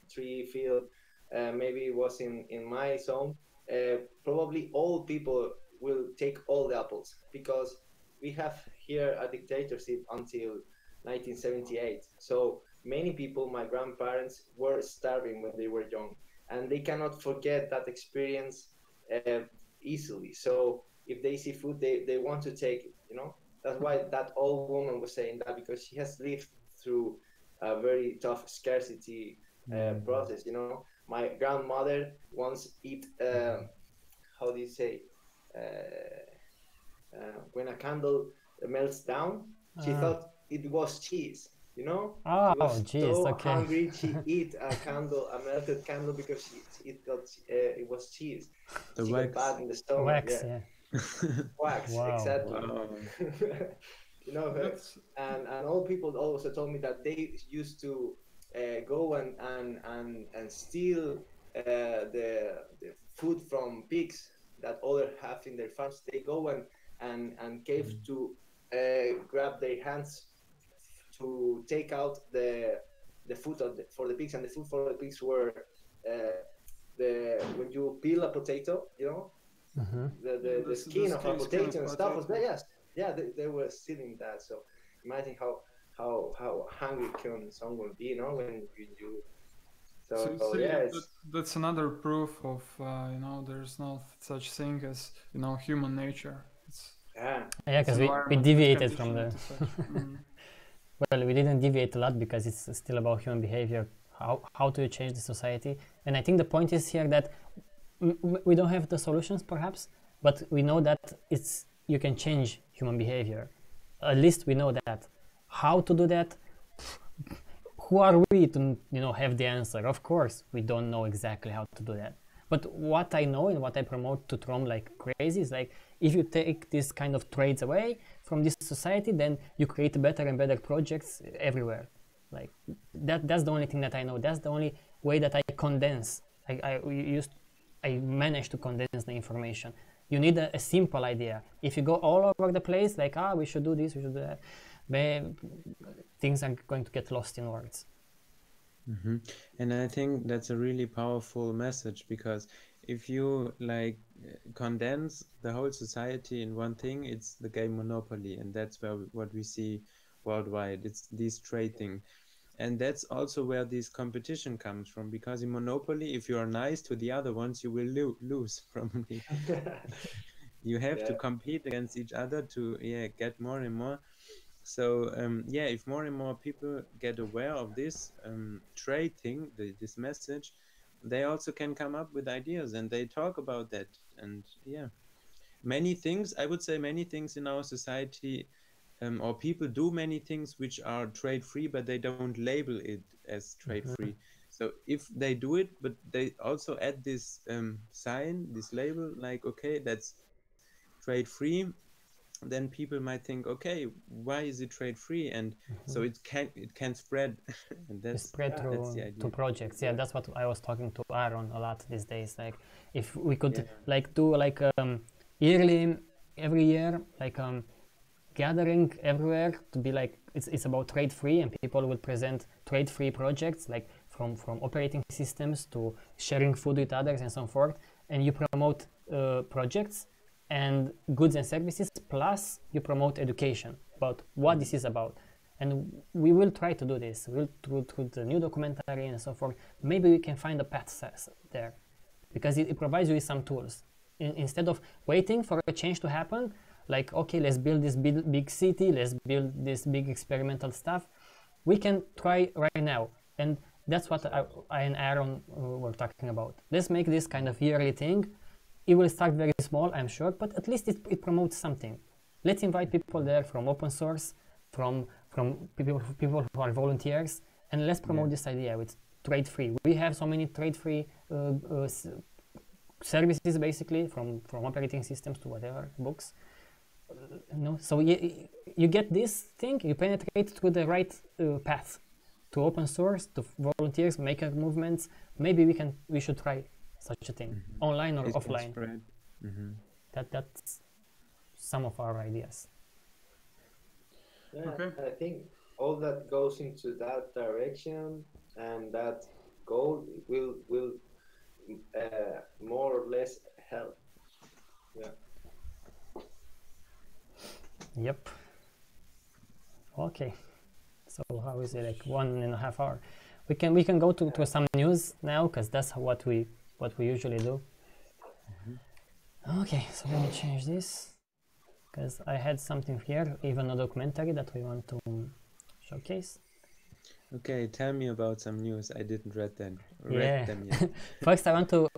tree field maybe it was in my zone, probably all people will take all the apples, because we have here a dictatorship until 1978. So many people, my grandparents, were starving when they were young, and they cannot forget that experience easily. So if they see food, they want to take it, you know. That's why that old woman was saying that, because she has lived through a very tough scarcity process, you know. My grandmother once eat, how do you say, when a candle melts down, she thought it was cheese, you know. Oh, She was geez, so okay. hungry, she eat a candle, a melted candle, because she thought it was cheese. The She got wax. bad in the stomach. Wax, Yeah, yeah. wax, Wow. exactly. Wow. You know, That's and old people also told me that they used to go and steal the food from pigs that others have in their farms. They go and cave to grab their hands to take out the food for the pigs, and the food for the pigs were when you peel a potato, you know, the skin of a skin potato of and stuff was there. potato. Yes, yeah, they were stealing that. So imagine how hungry can someone be, you know, when you. So you So see, yeah, it's that's another proof of there's no such thing as human nature. yeah, Yeah, It's because we environment that deviated from condition it the. to such. Well, we didn't deviate a lot because it's still about human behavior. How do you change the society? And I think the point is here that we don't have the solutions, perhaps, but we know that you can change human behavior. At least we know that. How to do that? Who are we to have the answer? Of course, we don't know exactly how to do that. But what I know and what I promote to TROM like crazy is like, if you take this kind of trades away from this society, then you create better and better projects everywhere. Like that's the only thing that I know. That's the only way that I condense. I managed to condense the information. You need a simple idea. If you go all over the place, like we should do this, we should do that, things are going to get lost in words. And I think that's a really powerful message, because if you like condense the whole society in one thing, it's the game Monopoly, and that's what we see worldwide. It's this trade thing. And that's also where this competition comes from, because in Monopoly, if you are nice to the other ones, you will lose probably. You have to yeah, compete against each other to get more and more. So if more and more people get aware of this trade thing, this message, they also can come up with ideas, and they talk about that. And many things, I would say, many things in our society, or people do many things which are trade free, but they don't label it as trade free. So if they do it, but they also add this sign, this label, like, okay, that's trade free, then people might think, okay, why is it trade free? And so it can spread. And You spread that's the to idea. projects. Yeah, that's what I was talking to Aaron a lot these days. Like, if we could Yeah. like do like yearly, every year, like gathering everywhere to be like it's about trade free, and people will present trade free projects, like from operating systems to sharing food with others and so forth, and you promote projects and goods and services, plus you promote education about what this is about. And we will try to do this. We'll through the new documentary and so forth. Maybe we can find a path there, because it provides you with some tools. Instead of waiting for a change to happen, like, okay, let's build this big city, let's build this big experimental stuff. We can try right now, and that's what I and Aaron were talking about. Let's make this kind of yearly thing. It will start very small, I'm sure, but at least it promotes something. Let's invite people there from open source, from people who are volunteers, and let's promote this idea with trade free. We have so many trade free services, basically, from operating systems to whatever, books. So you get this thing, you penetrate through the right path to open source, to volunteers, maker movements. Maybe we should try such a thing, online or It can offline. spread. That's some of our ideas. yeah. Okay. I think all that goes into that direction, and that goal will more or less help. Yeah. Yep. Okay. So how is it, like 1.5 hours? We can go to some news now, because that's what we usually do. Okay, so let me change this, because I had something here, even a documentary that we want to showcase. Okay, tell me about some news. I didn't read them yet. First, I want to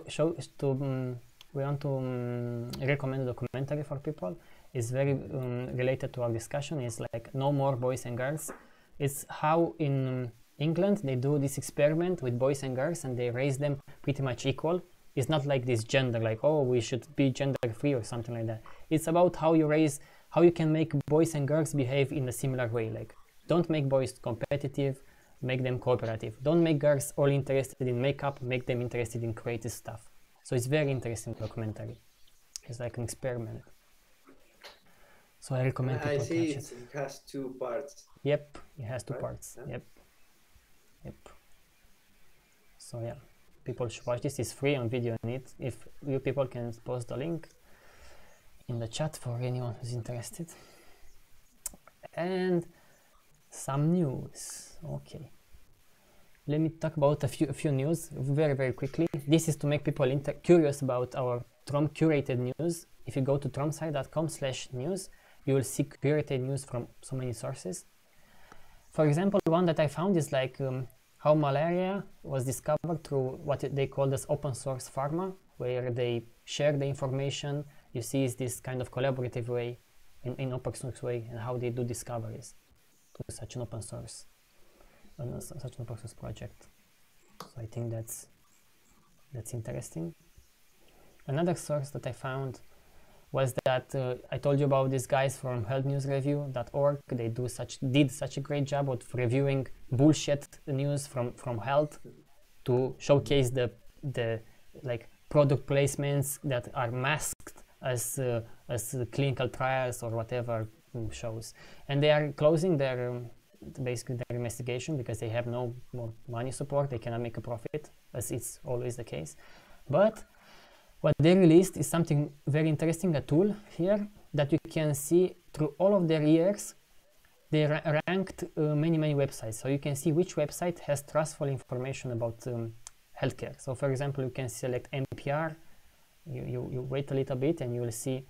we want to recommend a documentary for people. It's very related to our discussion. It's like No More Boys and Girls. It's how in England they do this experiment with boys and girls, and they raise them pretty much equal. It's not like this gender, like, oh, we should be gender free or something like that. It's about how you can make boys and girls behave in a similar way. Like, don't make boys competitive, make them cooperative. Don't make girls all interested in makeup, make them interested in creative stuff. So it's very interesting documentary. It's like an experiment. So I recommend people I see watch it. it has 2 parts. Yep, it has 2 Right? parts. Yeah. Yep. So yeah, people should watch this. It's free on video on it. If you people can post the link in the chat for anyone who's interested. And some news. Okay. Let me talk about a few news very quickly. This is to make people curious about our TROM curated news. If you go to tromsci.com/news, you will see curated news from so many sources. For example, one that I found is like how malaria was discovered through what they call as open source pharma, where they share the information. You see, it's this kind of collaborative way, in open source way, and how they do discoveries through such an open source project. So I think that's interesting. Another source that I found was that I told you about these guys from healthnewsreview.org. They did such a great job of reviewing bullshit news from health to showcase the like product placements that are masked as clinical trials or whatever shows. And they are closing their basically their investigation because they have no more money support. They cannot make a profit, as it's always the case. But what they released is something very interesting, a tool here that you can see through all of their years. They ranked many websites, so you can see which website has trustful information about healthcare. So for example, you can select NPR, you wait a little bit and you will see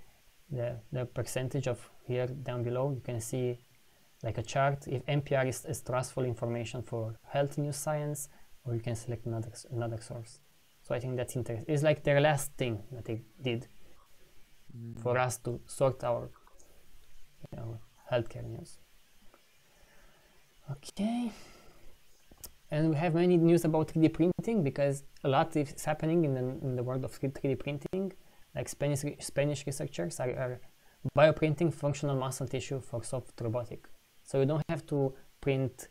the percentage of here down below. You can see like a chart if NPR is trustful information for health news science, or you can select another source. So I think that's interesting. It's like their last thing that they did for us to sort our healthcare news. Okay. And we have many news about 3D printing because a lot is happening in the world of 3D printing. Like Spanish researchers are bioprinting functional muscle tissue for soft robotic. So you don't have to print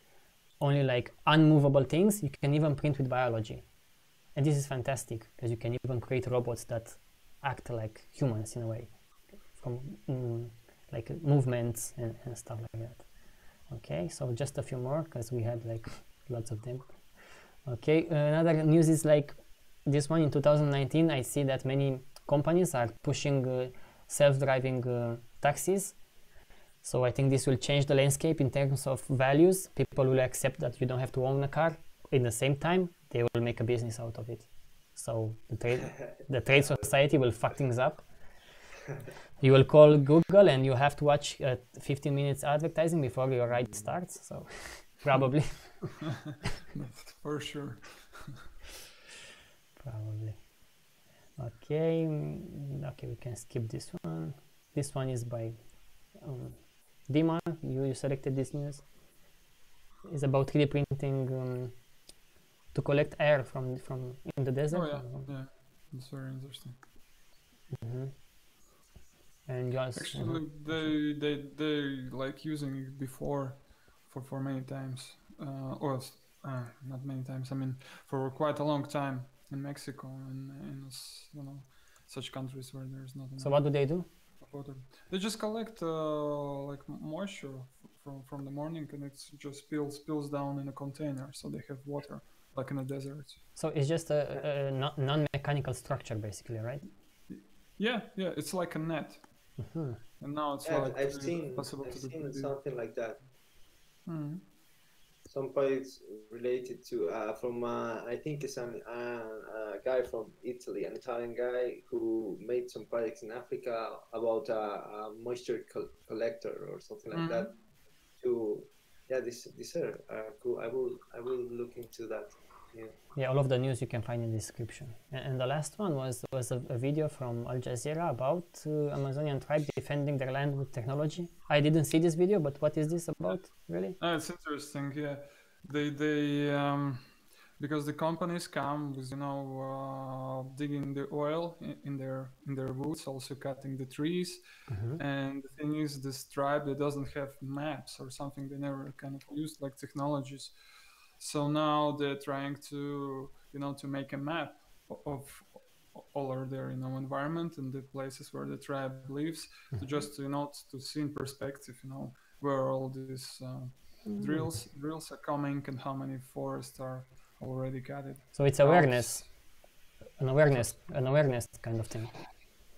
only like unmovable things. You can even print with biology. And this is fantastic because you can even create robots that act like humans in a way, from like movements and stuff like that. Okay, so just a few more because we had like lots of them. Okay, another news is like this one in 2019. I see that many companies are pushing self-driving taxis. So I think this will change the landscape in terms of values. People will accept that you don't have to own a car. In the same time, they will make a business out of it. So the trade society will fuck things up. You will call Google and you have to watch 15 minutes advertising before your ride starts. So probably. For sure. Probably. Okay, we can skip this one. This one is by Dima. You selected this news. It's about 3D printing to collect air from in the desert. Oh yeah, it's very interesting. And yes, actually they like using it before for many times, or not many times. I mean, for quite a long time in Mexico and in such countries where there's not enough. So what do they do? Water. They just collect like moisture from the morning, and it just spills down in a container, so they have water like in the desert. So it's just a non-mechanical structure, basically, right? Yeah, it's like a net. Mm-hmm. And now it's Yeah, like I've seen do. something like that. Mm-hmm. Some projects related to from I think it's a guy from Italy, an Italian guy who made some projects in Africa about a moisture collector or something like that. To these are cool. I will look into that. Yeah, all of the news you can find in the description. And the last one was a video from Al Jazeera about Amazonian tribe defending their land with technology. I didn't see this video, but what is this about, really? It's interesting. Yeah, they because the companies come with digging the oil in their woods, also cutting the trees. And the thing is, this tribe that doesn't have maps or something, they never kind of used like technologies. So now they're trying to to make a map of all of their environment and the places where the tribe lives, to just to see in perspective where all these drills are coming and how many forests are already cut. So it's awareness, an awareness kind of thing.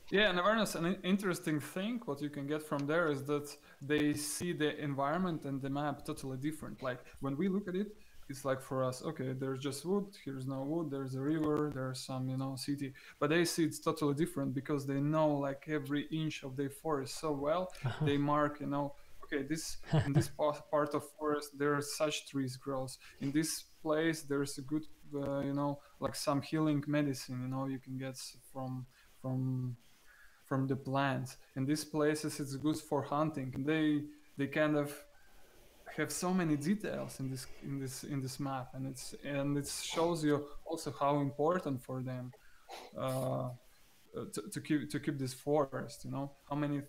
Yeah, an awareness. An interesting thing what you can get from there is that they see the environment and the map totally different. Like when we look at it, it's like for us, okay, there's just wood, here's no wood, there's a river, there's some city, but they see it's totally different because they know like every inch of their forest so well. They mark okay, this in this part of forest there are such trees grows, in this place there's a good like some healing medicine you can get from the plants. In these places it's good for hunting, and they kind of have so many details in this map, and it shows you also how important for them to keep this forest. How many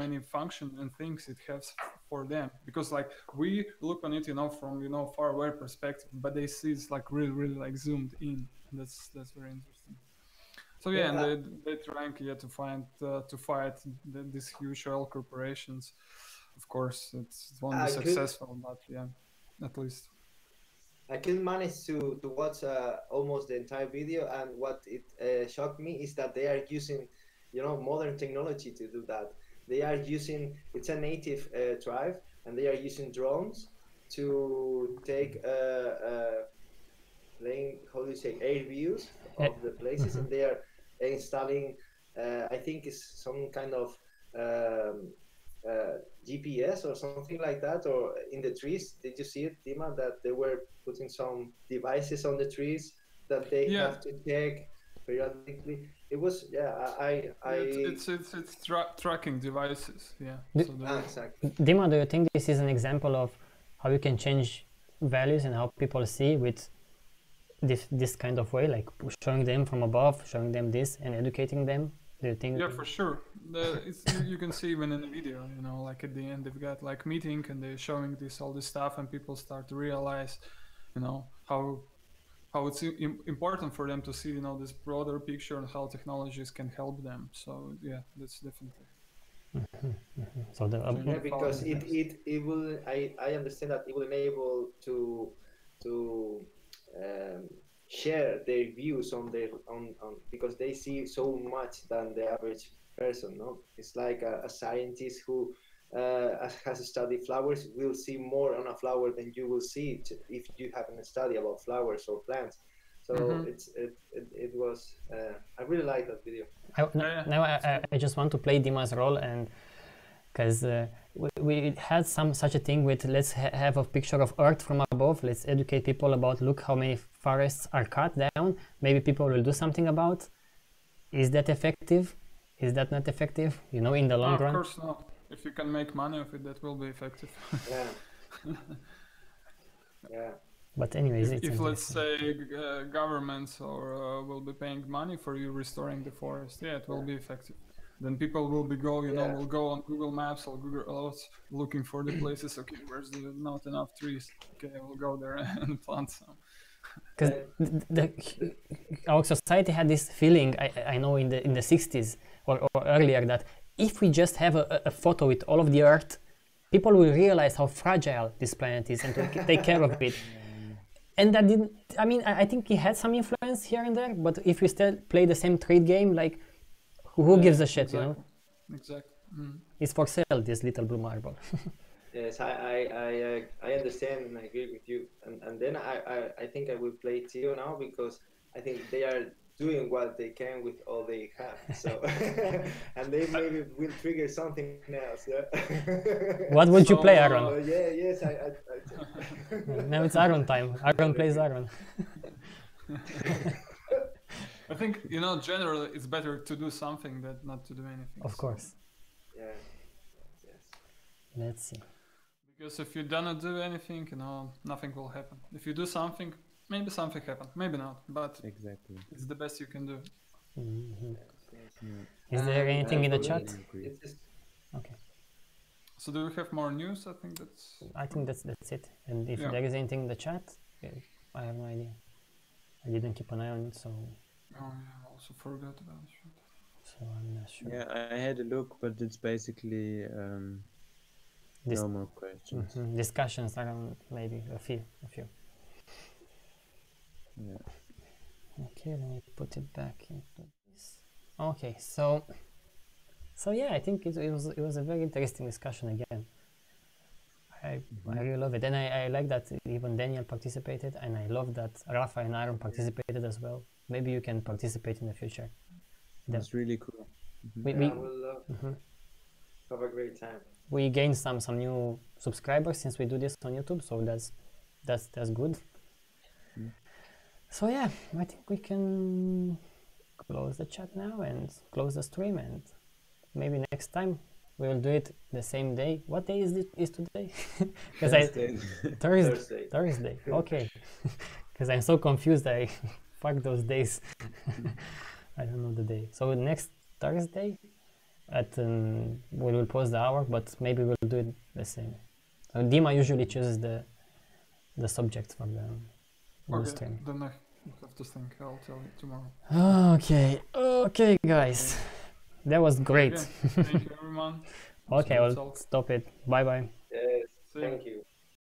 many function and things it has for them, because like we look on it from far away perspective, but they see it's like really like zoomed in, and that's very interesting. So yeah, and they're trying to fight these huge oil corporations. Of course, it's won't be successful, but yeah, at least. I couldn't manage to watch almost the entire video, and what it shocked me is that they are using, modern technology to do that. They are using, it's a native tribe, and they are using drones to take how do you say, air views of the places, and they are installing, I think it's some kind of GPS or something like that, or in the trees. Did you see it, Dima, that they were putting some devices on the trees that they have to check periodically? It was it's tracking devices. Yeah. Exactly. Dima, do you think this is an example of how you can change values and how people see with this kind of way, like showing them from above, showing them this and educating them? Do you think? Yeah, for sure. You can see even in the video, like at the end they've got like meeting and they're showing all this stuff, and people start to realize, how it's important for them to see, this broader picture and how technologies can help them. So yeah, that's definitely. So because it will. I understand that it will enable to share their views on because they see so much than the average person. No, it's like a scientist who has studied flowers will see more on a flower than you will see if you haven't studied about flowers or plants. So it was. I really like that video. Now I just want to play Dima's role, and because we had such a thing with let's have a picture of Earth from above. Let's educate people about look how many forests are cut down. Maybe people will do something about. Is that effective? Is that not effective? In the long run. Of course not. If you can make money of it, that will be effective. Yeah. But anyways, if let's say governments will be paying money for you restoring the forest, it will be effective. Then people will will go on Google Maps or Google Earth looking for the places. Okay, where's not enough trees? Okay, we'll go there and plant some. Because our society had this feeling, I know in the 60s or earlier, that if we just have a photo with all of the Earth, people will realize how fragile this planet is and to take care of it. and that didn't. I mean, I think he had some influence here and there, but if we still play the same trade game, like, who gives a shit, exactly. you know? Exactly. Mm. It's for sale, this little blue marble. Yes, I understand and I agree with you. And then I think I will play Tio now because I think they are doing what they can with all they have. So and they maybe will trigger something else. Yeah. What would you play, So, Aaron? Yeah, yes, Now it's Aaron time. Aaron plays Aaron. I think, you know, generally it's better to do something than not to do anything. Of so- course. Yeah. Yes. Let's see. Because if you do not do anything, you know, nothing will happen. If you do something, maybe something happens, maybe not, but Exactly. it's the best you can do. Mhm. Yes. Is there anything in the for chat? me, it's just Okay. So do we have more news? I think that's... I think that's it. And if Yeah. there is anything in the chat, I have no idea. I didn't keep an eye on it, so Oh yeah, I also forgot about it. I'm not sure. Yeah, I had a look, but it's basically This- no more questions. Discussions around maybe a few. Yeah. Okay, let me put it back into this. Okay, so yeah, I think it was a very interesting discussion again. I really love it, and I like that even Daniel participated, and I love that Rafa and Aaron participated as well. Maybe you can participate in the future. That's really cool. We yeah, we'll have a great time. we gained some new subscribers since we do this on YouTube, so that's good. So yeah, I think we can close the chat now and close the stream, and maybe next time we will do it the same day. What day is today? Because Thursday. Okay, because I'm so confused. I fuck those days. I don't know the day. So next Thursday at we will post the hour, but maybe we'll do it the same. So Dima usually chooses the subject for the stream. Then I have to think. I'll tell you tomorrow. Okay, guys, that was great. Again, thank you, everyone. Okay, So I'll it's all- stop it. Bye bye. Yes, See you. thank you.